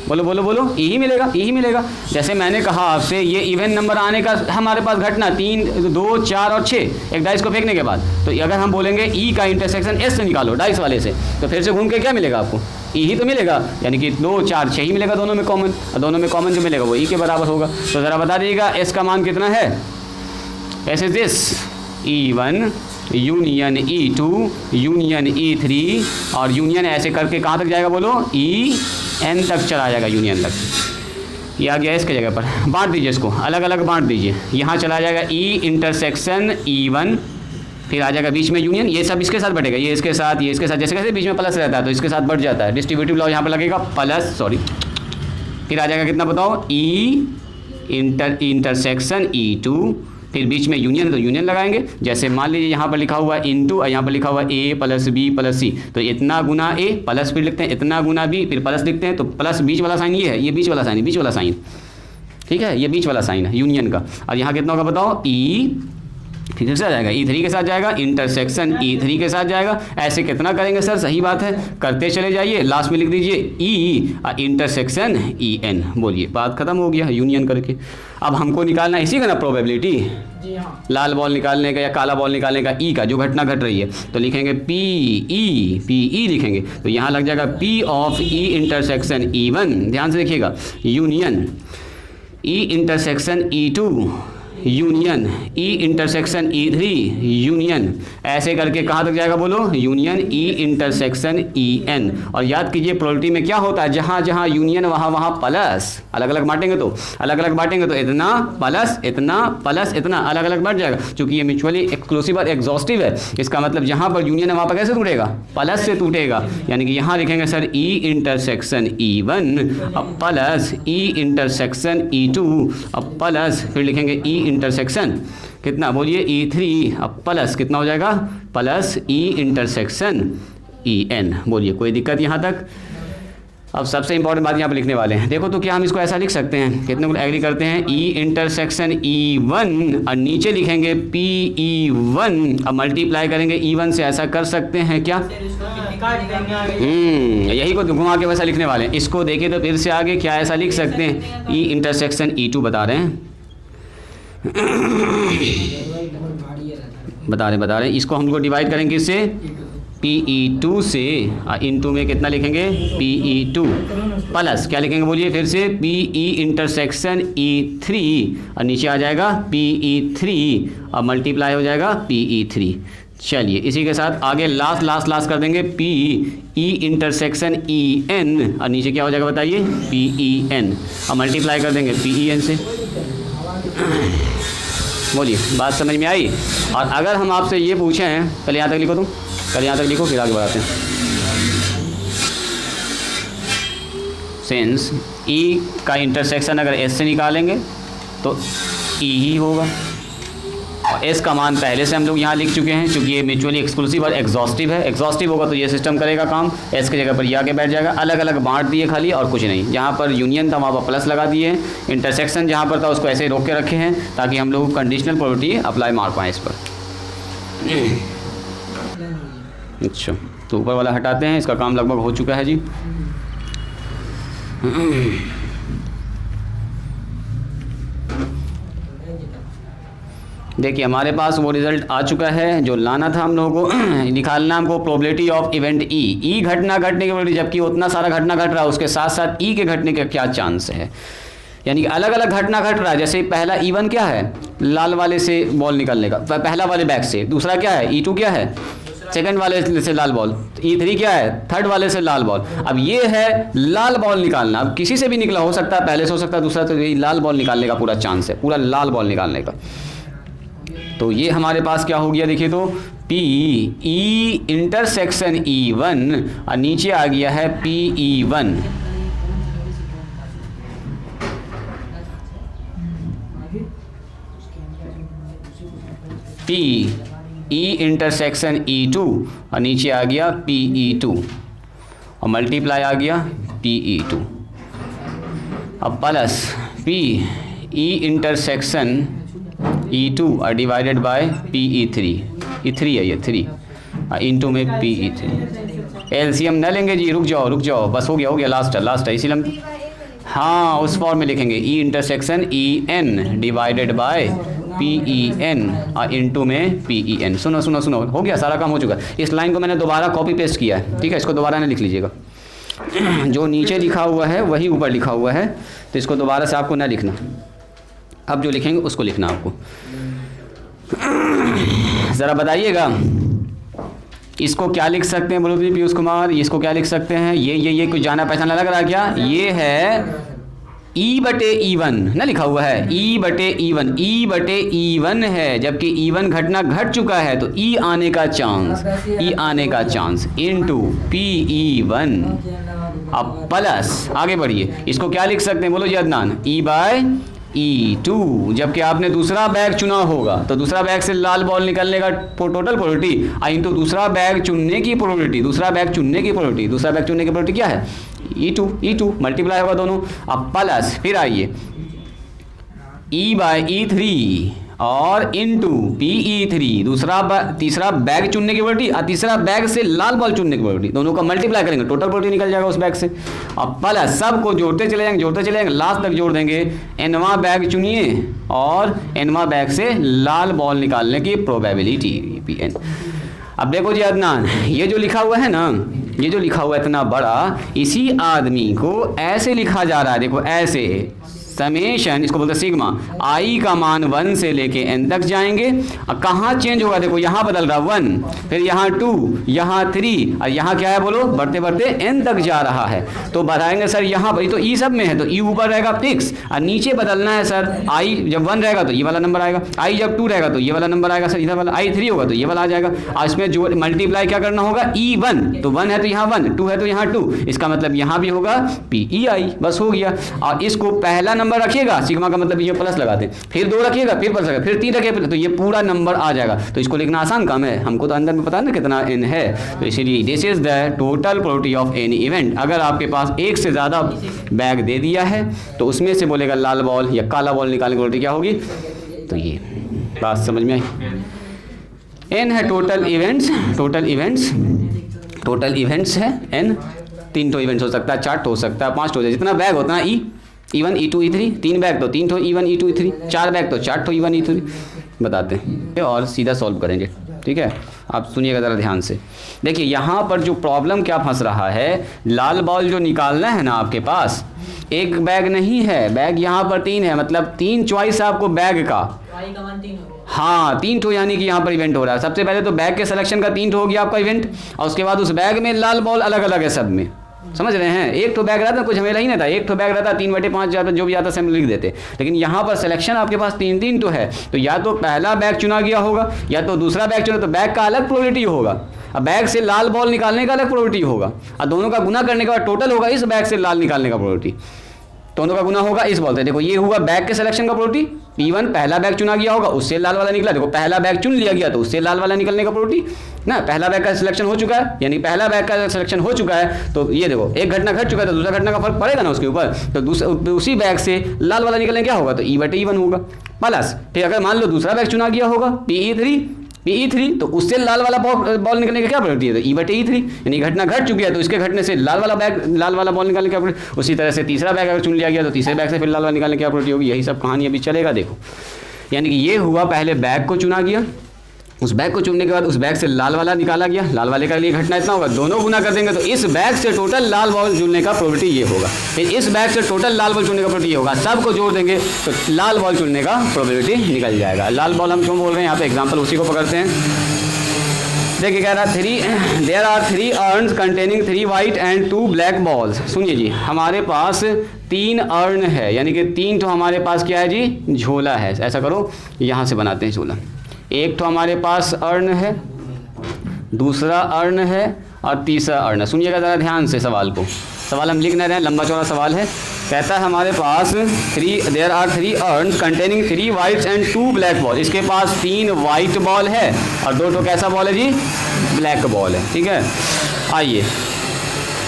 S1: बोलो बोलो बोलो, E ही मिलेगा, E ही मिलेगा। जैसे मैंने कहा आपसे, ये इवन नंबर आने का हमारे पास घटना 3 2 4 और 6, एक डाइस को फेंकने के बाद, तो अगर हम बोलेंगे E का इंटरसेक्शन S से निकालो डाइस वाले से, तो फिर से घूम के क्या मिलेगा आपको, E ही तो मिलेगा, यानी कि 2 4 6 ही मिलेगा दोनों में कॉमन, और दोनों में कॉमन जो मिलेगा वो E के बराबर होगा। तो ज़रा बता दीजिएगा S का मान कितना है, ऐसे this E1 union E2 union E3 और यूनियन ऐसे करके कहाँ तक जाएगा बोलो, EN तक चला जाएगा, यूनियन तक। ये आ गया इसके जगह पर, बांट दीजिए इसको, अलग अलग बांट दीजिए। यहाँ चला जाएगा E इंटरसेक्शन E1, फिर आ जाएगा बीच में यूनियन, ये सब इसके साथ बढ़ेगा, ये इसके साथ, ये इसके साथ, जैसे कैसे बीच में प्लस रहता है तो इसके साथ बढ़ जाता है, डिस्ट्रीब्यूटिव लॉ यहाँ पर लगेगा प्लस, सॉरी, फिर आ जाएगा कितना बताओ, E इंटरसेक्शन E2, फिर बीच में यूनियन है तो यूनियन लगाएंगे। जैसे मान लीजिए यहाँ पर लिखा हुआ है इनटू और यहाँ पर लिखा हुआ है A plus B plus C, तो इतना गुना A प्लस फिर लिखते हैं, इतना गुना B फिर प्लस लिखते हैं, तो प्लस बीच वाला साइन ये है, ये बीच वाला साइन, बीच वाला साइन, ठीक है, ये बीच वाला साइन है यूनियन का। और यहाँ कितना होगा बताओ, E फिर से आ जाएगा, E3 के साथ जाएगा, इंटरसेक्शन E3 के साथ जाएगा। ऐसे कितना करेंगे सर, सही बात है, करते चले जाइए, लास्ट में लिख दीजिए E इंटरसेक्शन EN, बोलिए बात खत्म हो गया यूनियन करके। अब हमको निकालना इसी का ना प्रोबेबिलिटी, लाल बॉल निकालने का या काला बॉल निकालने का, E का जो घटना घट रही है, तो लिखेंगे PE लिखेंगे, तो यहाँ लग जाएगा P of E intersection E1, ध्यान से देखिएगा, union E intersection E2 union E intersection E3 union, ऐसे करके कहाँ तक जाएगा बोलो, यूनियन E इंटरसेक्शन EN। और याद कीजिए प्रोबेबिलिटी में क्या होता है, जहाँ जहाँ यूनियन वहाँ वहाँ प्लस, अलग अलग बांटेंगे तो इतना प्लस इतना अलग अलग बढ़ जाएगा। क्योंकि ये म्यूचुअली एक्सक्लूसिव और एग्जॉस्टिव है, इसका मतलब जहाँ पर यूनियन है वहाँ पर कैसे टूटेगा, प्लस से टूटेगा। यानी कि यहाँ लिखेंगे सर E इंटरसेक्शन E1 अब प्लस E इंटरसेक्शन E2 अब प्लस फिर लिखेंगे E इंटरसेक्शन कितना बोलिए E3 अब प्लस कितना हो जाएगा, प्लस E इंटरसेक्शन EN, बोलिए कोई दिक्कत यहाँ तक। अब सबसे इंपॉर्टेंट बात यहाँ पर लिखने वाले हैं, देखो तो क्या हम इसको ऐसा लिख सकते हैं, कितने को एग्री करते हैं, E इंटरसेक्शन E1 और नीचे लिखेंगे PE1, अब मल्टीप्लाई करेंगे E1 से, ऐसा कर सकते हैं क्या, यही को घुमा के वैसा लिखने वाले हैं। इसको देखिए तो फिर से आगे क्या ऐसा लिख सकते हैं, E इंटरसेक्शन E2 बता रहे हैं, बता रहे हैं। इसको हम लोग डिवाइड करेंगे किससे? PE2 से। इनटू में कितना लिखेंगे? PE2 प्लस क्या लिखेंगे बोलिए फिर से? PE इंटरसेक्शन E3 और नीचे आ जाएगा PE3 और मल्टीप्लाई हो जाएगा PE3। चलिए इसी के साथ आगे लास्ट कर देंगे PE इंटरसेक्शन EN और नीचे क्या हो जाएगा बताइए? PEN और मल्टीप्लाई कर देंगे PEN से। बोलिए बात समझ में आई? और अगर हम आपसे ये पूछें, पहले यहाँ तक लिखो तुम, पहले यहाँ तक लिखो फिर आगे बढ़ाते हैं। सेंस E का इंटरसेक्शन अगर S से निकालेंगे तो E ही होगा और S का मान पहले से हम लोग यहाँ लिख चुके हैं, क्योंकि ये म्यूचुअली एक्सक्लूसिव और एग्जॉस्टिव है। एग्जॉस्टिव होगा तो ये सिस्टम करेगा काम, S की जगह पर ये आके बैठ जाएगा। अलग अलग बांट दिए खाली और कुछ नहीं। जहाँ पर यूनियन था वहाँ पर प्लस लगा दिए, इंटरसेक्शन जहाँ पर था उसको ऐसे ही रोक के रखे हैं ताकि हम लोग कंडीशनल प्रोबेबिलिटी अप्लाई मार पाएँ इस पर। अच्छा तो ऊपर वाला हटाते हैं, इसका काम लगभग हो चुका है जी। देखिए हमारे पास वो रिज़ल्ट आ चुका है जो लाना था हम लोगों को। निकालना हमको प्रोबेबिलिटी ऑफ इवेंट ई घटना घटने की प्रोबेबिलिटी, जबकि उतना सारा घटना घट रहा है उसके साथ साथ ई के घटने का क्या चांस है, यानी कि अलग अलग घटना घट रहा है। जैसे पहला E1 क्या है? लाल वाले से बॉल निकलने का, पहला वाले बैग से। दूसरा क्या है? E2 क्या है? सेकंड वाले से लाल बॉल। E3 क्या है? थर्ड वाले से लाल बॉल। अब ये है लाल बॉल निकालना। अब किसी से भी निकला, हो सकता है पहले से, हो सकता है दूसरा, तो ये लाल बॉल निकालने का पूरा चांस है, पूरा लाल बॉल निकालने का। तो ये हमारे पास क्या हो गया देखिए तो PE इंटरसेक्शन E1 और नीचे आ गया है PE1। PE इंटरसेक्शन E2 और नीचे आ गया PE2 और मल्टीप्लाई आ गया PE2। अब प्लस PE इंटरसेक्शन E2 और डिवाइडेड बाय PE3। E3 है ये 3 इंटू में PE3। एलसीएम न लेंगे जी, रुक जाओ, बस हो गया लास्ट है इसीलिए हम हाँ उस फॉर्म में लिखेंगे E intersection EN divided by PEN और इंटू में PEN। सुनो हो गया, सारा काम हो चुका है। इस लाइन को मैंने दोबारा कॉपी पेस्ट किया है, ठीक है? इसको दोबारा ना लिख लीजिएगा, जो नीचे लिखा हुआ है वही ऊपर लिखा हुआ है, तो इसको दोबारा से आपको ना लिखना। अब जो लिखेंगे उसको लिखना आपको। ज़रा बताइएगा इसको क्या लिख सकते हैं? बोलो जी पीयूष कुमार, इसको क्या लिख सकते हैं? ये कुछ जाना पहचाना लग रहा है क्या? ये है E/E1 ना लिखा हुआ है, E/E1 है, जबकि E1 घटना घट चुका है तो E आने का चांस इनटू PE1। अब प्लस आगे बढ़िए, इसको क्या लिख सकते हैं? बोलो जी अदनान, E/E2, जबकि आपने दूसरा बैग चुना होगा तो दूसरा बैग से लाल बॉल निकलने का टोटल प्रोबेबिलिटी इंटू दूसरा बैग चुनने की प्रोबेबिलिटी। दूसरा बैग चुनने की प्रोबेबिलिटी क्या है? E2 मल्टीप्लाई होगा दोनों। अब प्लस फिर आइए E/E3 और इनटू PE3, तीसरा बैग चुनने की प्रोबेबिलिटी और तीसरा बैग से लाल बॉल चुनने की प्रोबेबिलिटी, दोनों का मल्टीप्लाई करेंगे, टोटल प्रोबेबिलिटी निकल जाएगा उस बैग से। अब प्लस सबको जोड़ते चले जाएंगे, लास्ट तक जोड़ देंगे। nवां बैग चुनिए और nवां बैग से लाल बॉल निकालने की प्रोबेबिलिटी PN। अब देखो जी अदनान, ये जो लिखा हुआ है ना, ये जो लिखा हुआ है इतना बड़ा, इसी आदमी को ऐसे लिखा जा रहा है, देखो ऐसे समेशन, इसको बोलते हैं सिग्मा। I का मान 1 से लेके n तक जाएंगे और कहाँ चेंज होगा? देखो यहाँ बदल रहा 1, फिर यहाँ 2, यहाँ 3 और यहाँ क्या है बोलो? बढ़ते बढ़ते n तक जा रहा है। तो बढ़ाएंगे सर यहाँ पर, तो E सब में है तो E ऊपर रहेगा फिक्स और नीचे बदलना है सर। I जब 1 रहेगा तो ये वाला नंबर आएगा, I जब 2 रहेगा तो ये वाला नंबर आएगा सर, इधर वाला I 3 होगा तो ये वाला आ जाएगा। और इसमें जो मल्टीप्लाई क्या करना होगा? E1, तो 1 है तो यहाँ 1, 2 है तो यहाँ 2, इसका मतलब यहाँ भी होगा PEI, बस हो गया। और इसको पहला नंबर रखिएगा, सिग्मा का मतलब ये प्लस लगाते, फिर 2 रखिएगा, फिर प्लस रखिएगा, फिर 3 रखिएगा, तो ये पूरा नंबर आ जाएगा। तो इसको लिखना आसान काम है, हमको तो अंदर में पता ना कितना n है, तो इसीलिए this is the total probability of any event. अगर आपके पास एक से ज़्यादा बैग दे दिया है तो उसमें से बोलेगा लाल बॉल या काला बॉल निकालने की प्रोबेबिलिटी क्या होगी? तो ये बात समझ में आई। n है टोटल इवेंट्स है n, 3 तो इवेंट्स हो सकता है, 4 हो सकता है, 5 हो जाए, जितना बैग उतना E, E1 E2 E3, 3 bag तो 3 ठो E1 E2 E3, 4 बैग तो 4 ठो E1 E3 बताते हैं और सीधा सॉल्व करेंगे। ठीक है, आप सुनिएगा ज़रा ध्यान से। देखिए यहाँ पर जो प्रॉब्लम क्या फंस रहा है, लाल बॉल जो निकालना है ना आपके पास, एक बैग नहीं है, बैग यहाँ पर 3 है, मतलब 3 चॉइस है आपको बैग का। हाँ 3 ठो यानी कि यहाँ पर इवेंट हो रहा है। सबसे पहले तो बैग के सिलेक्शन का 3 ठो हो गया आपका इवेंट, और उसके बाद उस बैग में लाल बॉल अलग अलग है सब में, समझ रहे हैं। एक तो बैग रहता कुछ झमेला ही नहीं था, एक तो बैग रहता 3/5 जाता जो भी आता सब लिख देते, लेकिन यहाँ पर सिलेक्शन आपके पास 3 तो है, तो या तो पहला बैग चुना गया होगा या तो दूसरा बैग चुना, तो बैग का अलग प्रोबेबिलिटी होगा, अब बैग से लाल बॉल निकालने का अलग प्रोबेबिलिटी होगा, और दोनों का गुना करने के बाद टोटल होगा इस बैग से लाल निकालने का प्रोबेबिलिटी, दोनों का गुना होगा इस बॉल से। देखो ये हुआ बैग के सिलेक्शन का प्रोबेबिलिटी, P1 पहला बैग चुना गया होगा उससे लाल वाला निकला, देखो पहला बैग चुन लिया गया तो उससे लाल वाला निकलने का प्रोबेबिलिटी ना, पहला बैग का सिलेक्शन हो चुका है, यानी पहला बैग का सिलेक्शन हो चुका है, तो ये देखो एक घटना घट चुका है तो दूसरा घटना का फर्क पड़ेगा ना उसके ऊपर, तो उसी बैग से लाल वाला निकलने क्या होगा, तो E/E1 होगा प्लस। फिर अगर मान लो दूसरा बैग चुना गया होगा PE3 तो उससे लाल वाला बॉल निकलने का क्या प्रोबेबिलिटी है, तो E/E3, यानी घटना घट चुकी है तो इसके घटने से लाल वाला बॉल निकालने का प्रोबेबिलिटी। उसी तरह से तीसरा बैग अगर चुन लिया गया तो तीसरे बैग से फिर लाल वाला निकालने की क्या प्रोबेबिलिटी होगी, यही सब कहानी अभी चलेगा। देखो यानी कि ये हुआ, पहले बैग को चुना गया, उस बैग को चुनने के बाद उस बैग से लाल वाला निकाला गया, लाल वाले का लिए घटना इतना होगा, दोनों गुना कर देंगे तो इस बैग से टोटल लाल बॉल चुनने का प्रोबेबिलिटी ये होगा, फिर इस बैग से टोटल लाल बॉल चुनने का प्रोबेबिलिटी ये होगा, सबको जोड़ देंगे तो लाल बॉल चुनने का प्रोबेबिलिटी निकल जाएगा। लाल बॉल हम क्यों बोल रहे हैं यहाँ पे, एग्जाम्पल उसी को पकड़ते हैं। देखिए कह रहा there are 3 urns containing 3 white and 2 black balls. सुनिए जी, हमारे पास 3 अर्न है, यानी कि 3 तो हमारे पास क्या है जी, झोला है। ऐसा करो यहाँ से बनाते हैं झोला, एक तो हमारे पास अर्न है, दूसरा अर्न है और तीसरा अर्न है। सुनिएगा ज़रा ध्यान से सवाल को, सवाल हम लिख नहीं रहे हैं, लंबा चौड़ा सवाल है। कहता है हमारे पास there are 3 urns containing 3 whites and 2 black ball. इसके पास 3 वाइट बॉल है और 2 तो कैसा बॉल है जी, ब्लैक बॉल है। ठीक है, आइए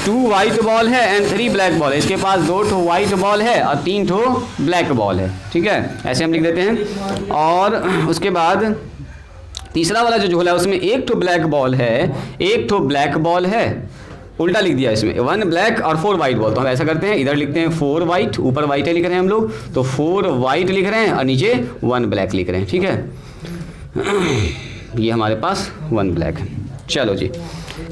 S1: 2 वाइट बॉल है एंड 3 ब्लैक बॉल है, इसके पास 2 ठो वाइट बॉल है और 3 ठो ब्लैक बॉल है। ठीक है, ऐसे हम लिख देते हैं। और उसके बाद तीसरा वाला जो झोला है उसमें 1 ठो ब्लैक बॉल है, 1 ठो ब्लैक बॉल है, उल्टा लिख दिया इसमें, 1 ब्लैक और 4 वाइट बॉल। तो हम ऐसा करते हैं, इधर लिखते हैं 4 वाइट, ऊपर वाइट लिख रहे हैं हम लोग, तो 4 वाइट लिख रहे हैं और नीचे 1 ब्लैक लिख रहे हैं। ठीक है, ये हमारे पास 1 ब्लैक है। चलो जी,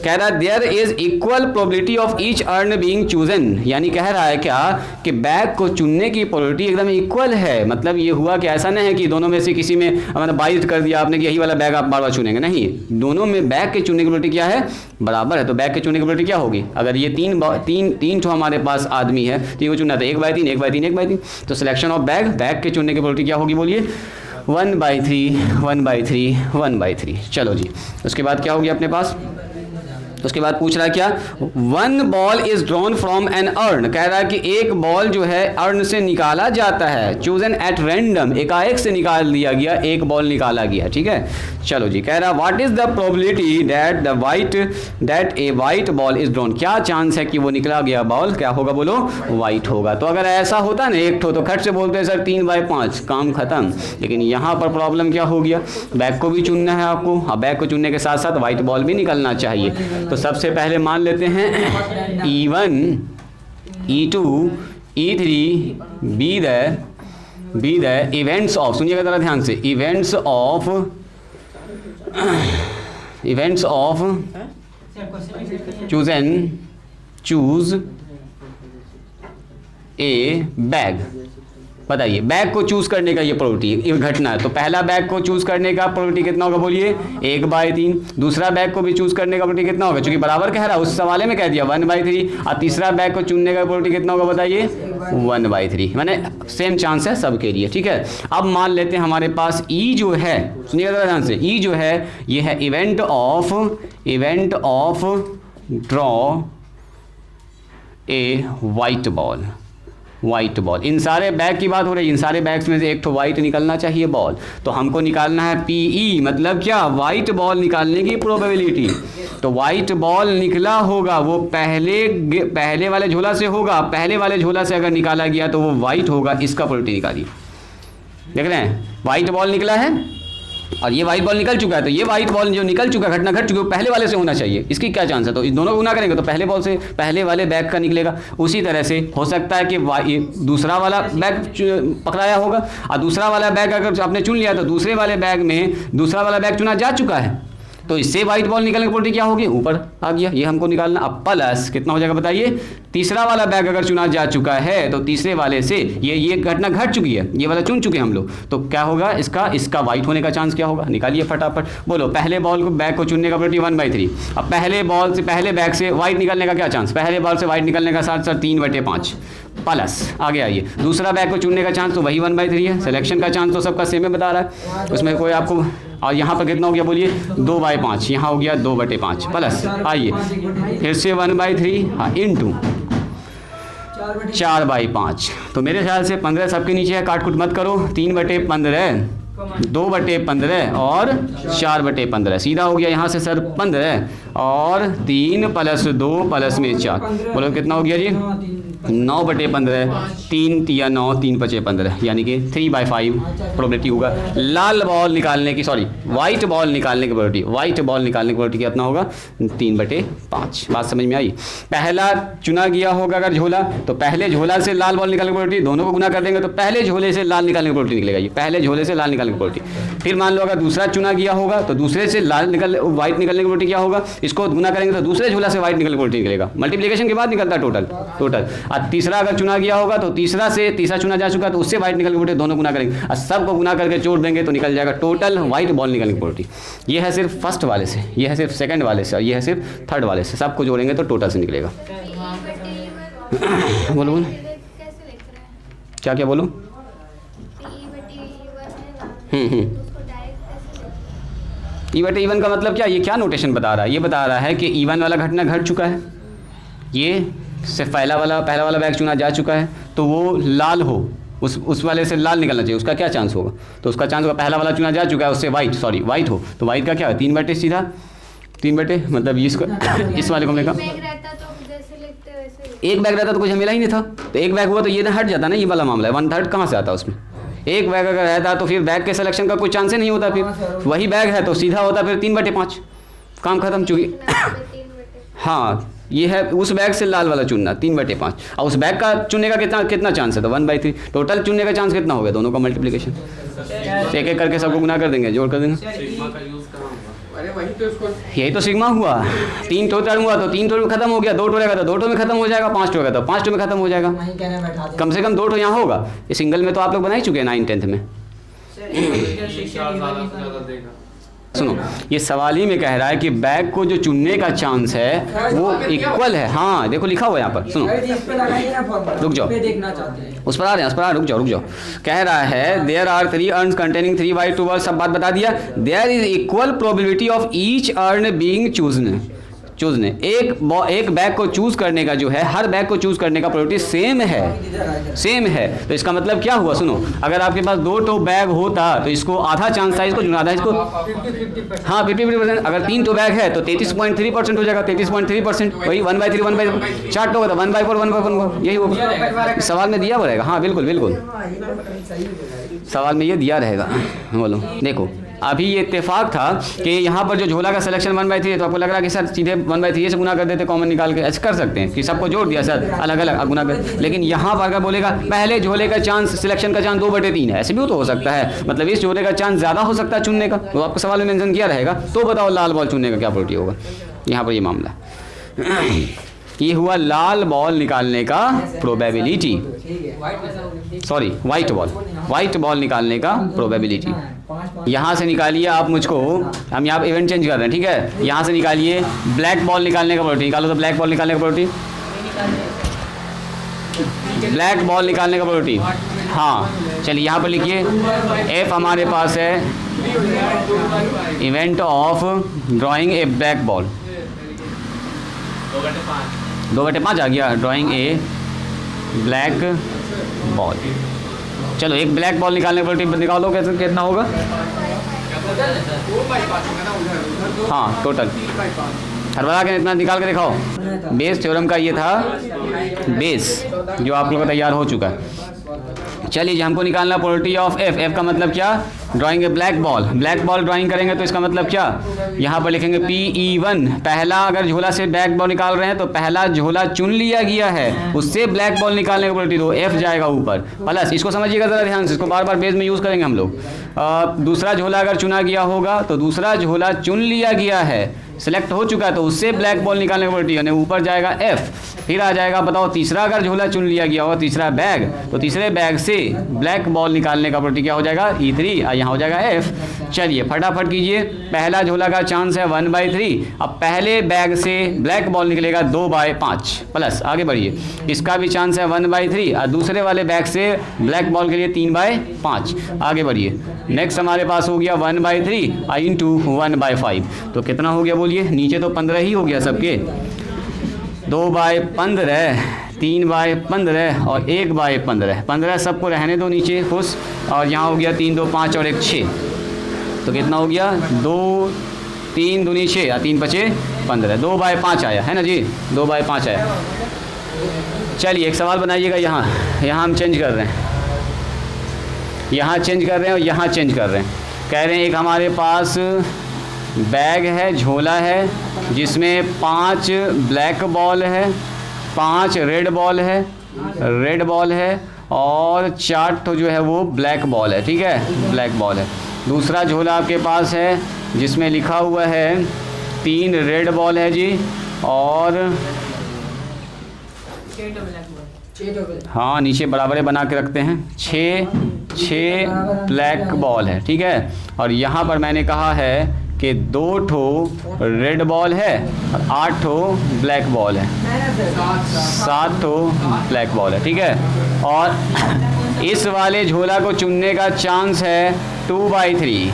S1: कह रहा है there is equal probability of each urn being chosen, यानी कह रहा है क्या कि बैग को चुनने की प्रोबेबिलिटी एकदम इक्वल है। मतलब ये हुआ कि ऐसा नहीं है कि दोनों में से किसी में मतलब बाइट कर दिया आपने कि यही वाला बैग आप बार बार चुनेंगे, नहीं, दोनों में बैग के चुनने की प्रोबेबिलिटी क्या है, बराबर है। तो बैग के चुनने की प्रोबेबिलिटी क्या होगी, अगर ये तीन ठो हमारे पास आदमी है, तीन को चुनना था, 1/3 1/3 1/3, तो सिलेक्शन ऑफ बैग के चुनने की प्रोबेबिलिटी क्या होगी बोलिए, 1/3 1/3 1/3। चलो जी, उसके बाद क्या होगी अपने पास, उसके बाद पूछ रहा है क्या, 1 ball is drawn from an urn. कह रहा है कि एक बॉल जो है अर्न से निकाला जाता है, चूजन एट रैंडम, एकाएक से निकाल दिया गया, एक बॉल निकाला गया। ठीक है, चलो जी, कह रहा है what is the probability that A white ball is drawn. क्या चांस है कि वो निकला गया बॉल क्या होगा, बोलो वाइट होगा। तो अगर ऐसा होता ना एक ठो तो खट से बोलते हैं सर 3/5 काम खत्म, लेकिन यहाँ पर प्रॉब्लम क्या हो गया, बैग को भी चुनना है आपको, और बैग को चुनने के साथ साथ वाइट बॉल भी निकलना चाहिए। तो सबसे पहले मान लेते हैं E1 E2 E3 be the events of, सुनिएगा जरा ध्यान से, events of choose a bag. बताइए, बैग को चूज करने का ये प्रोबेबिलिटी घटना है, तो पहला बैग को चूज करने का प्रोबेबिलिटी कितना होगा बोलिए, 1/3। दूसरा बैग को भी चूज करने का प्रोबेबिलिटी कितना होगा, चूंकि बराबर कह रहा है उस सवाले में कह दिया 1/3, और तीसरा बैग को चुनने का प्रोबेबिलिटी कितना होगा बताइए, 1/3, माने सेम चांस है सबके लिए। ठीक है, अब मान लेते हैं हमारे पास ई जो है, सुनिएगा जरा ध्यान से, ई जो है ये है event of draw a white ball. इन सारे बैग की बात हो रही है, इन सारे बैग्स में से एक तो वाइट निकलना चाहिए बॉल, तो हमको निकालना है PE, मतलब क्या, वाइट बॉल निकालने की प्रोबेबिलिटी। तो वाइट बॉल निकला होगा वो पहले वाले झोला से होगा, पहले वाले झोला से अगर निकाला गया तो वो वाइट होगा, इसका प्रोबेबिलिटी निकालिए। देख रहे हैं, वाइट बॉल निकला है, और ये वाइट बॉल निकल चुका है, तो ये वाइट बॉल जो निकल चुका है, घटना घट चुकी है, वो पहले वाले से होना चाहिए। इसकी क्या चांस है? तो इस दोनों को गुना करेंगे तो पहले बॉल से पहले वाले बैग का निकलेगा। उसी तरह से हो सकता है कि दूसरा वाला बैग पकड़ाया होगा, और दूसरा वाला बैग अगर आपने चुन लिया तो दूसरे वाले बैग में दूसरा वाला बैग चुना जा चुका है, तो इससे वाइट बॉल निकलने की प्रोबेबिलिटी क्या होगी? ऊपर आ गया, ये हमको निकालना। अब प्लस कितना हो जाएगा बताइए? तीसरा वाला बैग अगर चुना जा चुका है तो तीसरे वाले से ये घटना घट चुकी है, ये वाला चुन चुके हैं हम लोग, तो क्या होगा? इसका वाइट होने का चांस क्या होगा? निकालिए फटाफट, बोलो। पहले बॉल को बैग को चुनने का प्रोबेबिलिटी 1/3। अब पहले बॉल से पहले बैग से वाइट निकलने का क्या चांस? पहले बॉल से वाइट निकलने का साथ 3/5 प्लस आगे आइए। दूसरा बैग को चुनने का चांस तो वही 1/3 है। सिलेक्शन का चांस तो सबका सेम है बता रहा है, उसमें कोई आपको। और यहाँ पर कितना हो गया बोलिए? 2/5, यहाँ हो गया 2/5 प्लस आइए फिर से 1/3 हाँ इंटू 4/5। तो मेरे ख्याल से 15 सबके नीचे है, काट कुट मत करो। 3/15, 2/15 और 4/15, सीधा हो गया यहाँ से सर 15 और 3 + 2 + में 4, बोलो कितना हो गया जी? 9/15, 3 × 9, 3×5 यानी कि 3/5 प्रोबेबिलिटी होगा लाल बॉल निकालने की, सॉरी वाइट बॉल निकालने की प्रोबेबिलिटी। वाइट बॉल निकालने की प्रोबेबिलिटी कितना होगा? 3/5। बात समझ में आई? पहला चुना गया होगा अगर झोला, तो पहले झोला से लाल बॉल निकालने की प्रोबेबिलिटी, दोनों को गुना कर देंगे तो पहले झोले से लाल निकालने की प्रोबेबिलिटी निकलेगा। ये पहले झोले से लाल निकालने की प्रोबेबिलिटी। फिर मान लो अगर दूसरा चुना गया होगा तो दूसरे से वाइट निकलने की प्रोबेबिलिटी क्या होगा? इसको गुना करेंगे तो दूसरे झोला से वाइट निकलने की प्रोबेबिलिटी निकलेगा। मल्टीप्लिकेशन के बाद निकलता है टोटल। और तीसरा अगर चुना गया होगा तो तीसरा चुना जा चुका तो उससे वाइट निकल के दोनों गुना करेंगे और सबको गुना करके जोड़ देंगे तो निकल जाएगा टोटल वाइट बॉल निकलने की प्रोबेबिलिटी। ये है सिर्फ फर्स्ट वाले से, ये है सिर्फ सेकंड वाले से और ये है सिर्फ थर्ड वाले से, सबको जोड़ेंगे तो टोटल से निकलेगा। बोलो बोलो क्या क्या बोलो? E/E1 का मतलब क्या? ये क्या नोटेशन बता रहा है? ये बता रहा है कि E1 वाला घटना घट चुका है, ये से पहला वाला बैग चुना जा चुका है तो वो लाल हो, उस वाले से लाल निकलना चाहिए। उसका क्या चांस होगा? तो उसका चांस होगा पहला वाला चुना जा चुका है उससे वाइट हो, तो वाइट का क्या है? 3/, सीधा 3/, मतलब इस वाले को हमने कहा एक बैग रहता तो कुछ झमेला ही नहीं था। तो एक बैग हुआ तो ये ना हट जाता ना, ये वाला मामला है। 1/3 कहाँ से आता उसमें? एक बैग अगर रहता तो फिर बैग के सिलेक्शन का कोई चांस ही नहीं होता। फिर वही बैग है तो सीधा होता फिर 3/5, काम खत्म। चूँकि हाँ ये है उस बैग से लाल वाला चुनना 3/5 और उस बैग का चुनने का कितना चांस है? तो 1/3। टोटल चुनने का चांस कितना हो गया? दोनों का मल्टीप्लिकेशन, एक एक करके सबको गुना कर देंगे, जोड़ कर देंगे।
S2: अरे वही तो इसको
S1: यही तो सिग्मा हुआ। 3 टोटल हुआ तो 3 टो में खत्म हो गया, 2 टो रहेगा तो 2 टो में खत्म हो जाएगा, 5 टो रहेगा तो 5 टो में खत्म हो जाएगा। कम से कम 2 टो यहाँ होगा। ये सिंगल में तो आप लोग बना ही चुके हैं 9th-10th में। सुनो ये सवाल ही में कह रहा है कि बैग को जो चुनने का चांस है वो इक्वल है। हाँ देखो लिखा हुआ है यहाँ पर, सुनो रुक जाओ, उस पर आ रहे हैं, रुक जाओ। कह रहा है there are 3 urns containing 3 white 2 balls, सब बात बता दिया। There is equal probability of each urn being chosen. एक बैग को चूज करने का जो है, हर बैग को चूज करने का प्रोबेबिलिटी सेम है। तो इसका मतलब क्या हुआ? सुनो अगर आपके पास 2 टो बैग होता तो इसको आधा चांस था इसको चुना, आधा इसको, हाँ 50%। अगर 3 टो बैग है तो 33.3% हो जाएगा, 33.3%। वही 1/3 4 टो होता 1/4 1/4 यही होगा। सवाल में दिया हुआ रहेगा। हाँ बिल्कुल सवाल में ये दिया रहेगा। बोलो देखो अभी ये इत्तेफाक था कि यहाँ पर जो झोला का सिलेक्शन 1/3 है तो आपको लग रहा है कि सर सीधे 1/3 से गुना कर देते, कॉमन निकाल के ऐसे कर सकते हैं कि सबको जोड़ दिया सर अलग अलग गुना कर। लेकिन यहाँ पर अगर बोलेगा पहले झोले का चांस, सिलेक्शन का चांस 2/3 है, ऐसे भी तो हो सकता है। मतलब इस झोले का चांस ज़्यादा हो सकता है चुनने का, तो आपको सवाल में मेंशन किया रहेगा। तो बताओ लाल बॉल चुनने का क्या प्रोबेबिलिटी होगा? यहाँ पर ये मामला ये हुआ लाल बॉल निकालने का प्रोबेबिलिटी, सॉरी वाइट बॉल निकालने का प्रोबेबिलिटी। यहाँ से निकालिए आप मुझको, हम यहाँ इवेंट चेंज कर रहे हैं ठीक है। यहाँ से निकालिए ब्लैक बॉल निकालने का प्रोबेबिलिटी, निकालो तो ब्लैक बॉल निकालने का प्रोबेबिलिटी, ब्लैक बॉल निकालने का प्रोबेबिलिटी। हाँ चलिए यहाँ पर लिखिए एफ हमारे पास है event of drawing A black ball, 2/5 आ गया, ड्राइंग ए ब्लैक बॉल। चलो एक ब्लैक बॉल निकालने पर निकालो, कैसे कितना होगा? हाँ टोटल हरबरा के इतना निकाल के दिखाओ। बेस थ्योरम का ये था बेस जो आप लोगों का तैयार हो चुका है। चलिए हमको निकालना प्रोबेबिलिटी ऑफ एफ। एफ का मतलब क्या? ड्राइंग ए black ball, black ball drawing करेंगे तो इसका मतलब क्या, यहाँ पर लिखेंगे PE1। पहला अगर झोला से ब्लैक बॉल निकाल रहे हैं तो पहला झोला चुन लिया गया है, उससे ब्लैक बॉल निकालने की प्रोबेबिलिटी दो, F जाएगा ऊपर प्लस। इसको समझिएगा ज़रा ध्यान से, इसको बार बार बेस में यूज़ करेंगे हम लोग। दूसरा झोला अगर चुना गया होगा तो दूसरा झोला चुन लिया गया है, सेलेक्ट हो चुका है, तो उससे ब्लैक बॉल निकालने की प्रोबेबिलिटी यानी ऊपर जाएगा F। फिर आ जाएगा, बताओ तीसरा अगर झोला चुन लिया गया होगा, तीसरा बैग, तो तीसरे बैग से ब्लैक बॉल निकालने का प्रोबेबिलिटी क्या हो जाएगा, E3 और यहाँ हो जाएगा F। चलिए फटाफट कीजिए, पहला झोला का चांस है 1/3। अब पहले बैग से ब्लैक बॉल निकलेगा 2/5 प्लस। आगे बढ़िए, इसका भी चांस है 1/3 और दूसरे वाले बैग से ब्लैक बॉल के लिए 3/5। आगे बढ़िए, नेक्स्ट हमारे पास हो गया 1/3 इंटू 1/5, तो कितना हो गया बोलिए, नीचे तो 15 ही हो गया सबके, 2/15, 3/15 और 1/15। 15 सबको रहने दो नीचे खुश, और यहाँ हो गया 3 2 5 और 1 6, तो कितना हो गया 2 3 दूनी 6 और 3 5 15, 2/5 आया है ना जी, 2/5 आया। चलिए एक सवाल बनाइएगा, यहाँ हम चेंज कर रहे हैं, यहाँ चेंज कर रहे हैं और यहाँ चेंज कर रहे हैं। कह रहे हैं एक हमारे पास बैग है, झोला है, जिसमें 5 ब्लैक बॉल है, 5 रेड बॉल है और 4 तो जो है वो ब्लैक बॉल है, ठीक है, ब्लैक बॉल है। दूसरा झोला आपके पास है जिसमें लिखा हुआ है 3 रेड बॉल है जी, और हाँ नीचे बराबरे बना के रखते हैं, 6 ब्लैक बॉल है, ठीक है। और यहाँ पर मैंने कहा है कि 2 ठो रेड बॉल है और 8 ठो ब्लैक बॉल है, 7 ठो ब्लैक बॉल है, ठीक है। और इस वाले झोला को चुनने का चांस है 2/3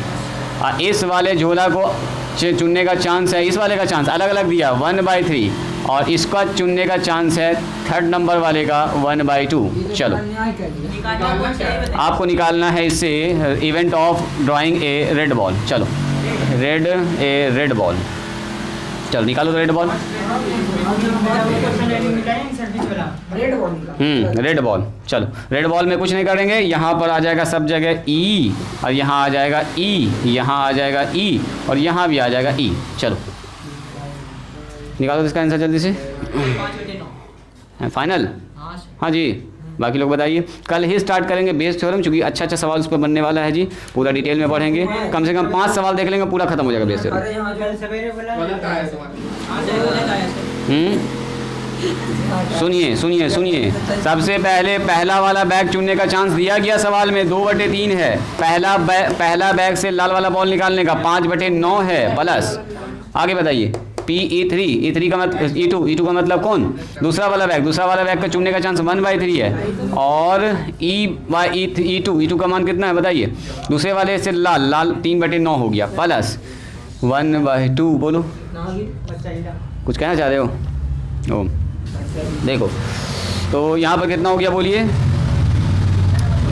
S1: और इस वाले झोला को चुनने का चांस है, इस वाले का चांस अलग अलग दिया 1/3 और इसका चुनने का चांस है थर्ड नंबर वाले का 1/2। चलो आपको निकालना है इससे event of drawing A red ball. चलो रेड बॉल, चलो निकालो रेड बॉल। रेड बॉल, चलो रेड बॉल में कुछ नहीं करेंगे, यहाँ पर आ जाएगा सब जगह E और यहाँ आ जाएगा E, यहाँ आ जाएगा E और यहाँ भी आ जाएगा E। चलो निकालो इसका आंसर जल्दी से, फाइनल। हाँ जी, बाकी लोग बताइए। कल ही स्टार्ट करेंगे बेस थ्योरम, चूँकि अच्छा सवाल उस पर बनने वाला है जी, पूरा डिटेल में पढ़ेंगे, कम से कम 5 सवाल देख लेंगे, पूरा खत्म हो जाएगा बेस थ्योरम। सुनिए, सबसे पहले पहला वाला बैग चुनने का चांस दिया गया सवाल में, 2/3 है। पहला बैग से लाल वाला बॉल निकालने का 5/9 है प्लस। आगे बताइए, E3 का मतलब E2 का मतलब कौन, दूसरा वाला बैग का चुनने का चांस 1/3 है। और E2 का मान कितना है बताइए, दूसरे वाले से लाल 3/9 हो गया प्लस 1/2। बोलो कुछ कहना चाह रहे हो? ओ देखो, तो यहाँ पर कितना हो गया बोलिए,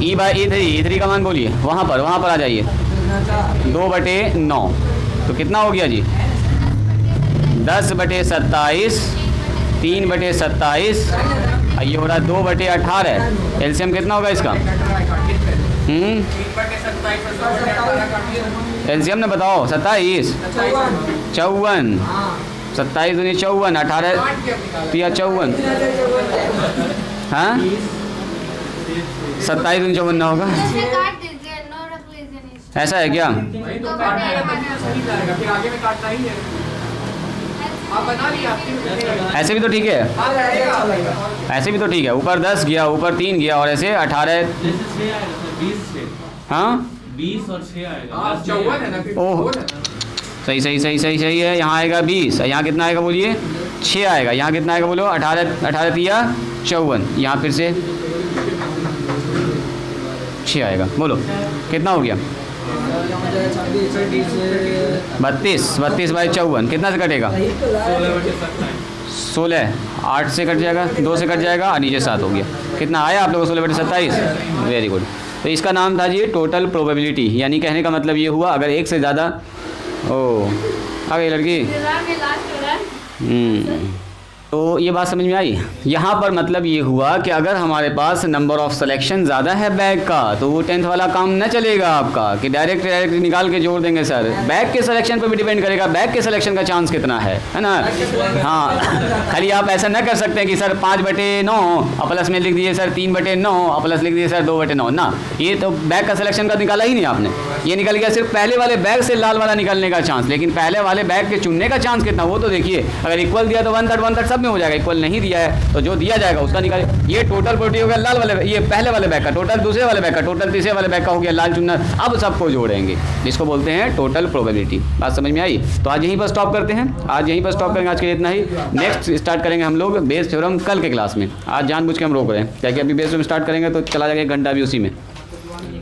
S1: E3 का मान बोलिए, वहाँ पर आ जाइए, 2/9, तो कितना हो गया जी 10/27, 3/27, ये हो रहा 2/18। एलसीएम कितना होगा इसका, एलसीएम ने बताओ, 27 54, 27 दूनी 54, 18 54, हाँ 27 दूनी 54 ना होगा, ऐसा है क्या? ऐसे भी तो ठीक है, ऐसे भी तो ठीक है, ऊपर 10 गया, ऊपर 3 गया और ऐसे 18, हाँ
S3: 20 और 6 आएगा।
S1: ओह सही है। यहाँ आएगा 20, यहाँ कितना आएगा बोलिए 6 आएगा, यहाँ कितना आएगा बोलो 18 54, यहाँ फिर से 6 आएगा। बोलो कितना हो गया 32/54 कितना से कटेगा 16, 8 से कट जाएगा, 2 से कट जाएगा और नीचे 7 हो गया। कितना आया आप लोगों को 16/27? Very good. तो इसका नाम था जी टोटल प्रोबेबिलिटी, यानी कहने का मतलब ये हुआ अगर एक से ज़्यादा आ गई लड़की, तो ये बात समझ में आई। यहाँ पर मतलब ये हुआ कि अगर हमारे पास नंबर ऑफ सिलेक्शन ज़्यादा है बैग का तो वो 10th वाला काम न चलेगा आपका कि डायरेक्ट निकाल के जोड़ देंगे सर। बैग के सिलेक्शन पर भी डिपेंड करेगा, बैग के सिलेक्शन का चांस कितना है ना। हाँ, खाली आप ऐसा न कर सकते हैं कि सर 5/9 और प्लस में लिख दिए सर 3/9 और प्लस लिख दिए सर 2/9 ना। ये तो बैग का सिलेक्शन का निकाला ही नहीं आपने, ये निकल गया सिर्फ पहले वाले बैग से लाल वाला निकलने का चांस। लेकिन पहले वाले बैग के चुनने का चांस कितना वो तो देखिए। अगर इक्वल दिया तो 1/3 सब में हो जाएगा, इक्वल नहीं दिया है तो जो दिया जाएगा उसका निकाले। ये टोटल प्रोबेबिलिटी हो गया लाल वाले, ये पहले वाले बैग का, टोटल दूसरे वाले बैग का, टोटल तीसरे वाले बैग का हो गया लाल चुनना। अब सबको जोड़ेंगे जिसको बोलते हैं टोटल प्रोबेबिलिटी। बात समझ में आई। तो आज यहीं पर स्टॉप करते हैं, आज यहीं पर स्टॉप करेंगे। आज के लिए इतना ही। नेक्स्ट स्टार्ट करेंगे हम लोग बेस थ्योरम कल के क्लास में। आज जानबूझ के हम रोक रहे हैं क्योंकि अभी बेस थ्योरम स्टार्ट करेंगे तो चला जाएगा 1 घंटा भी उसी में,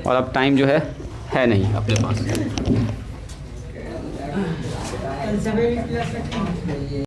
S1: और अब टाइम जो है नहीं अपने पास।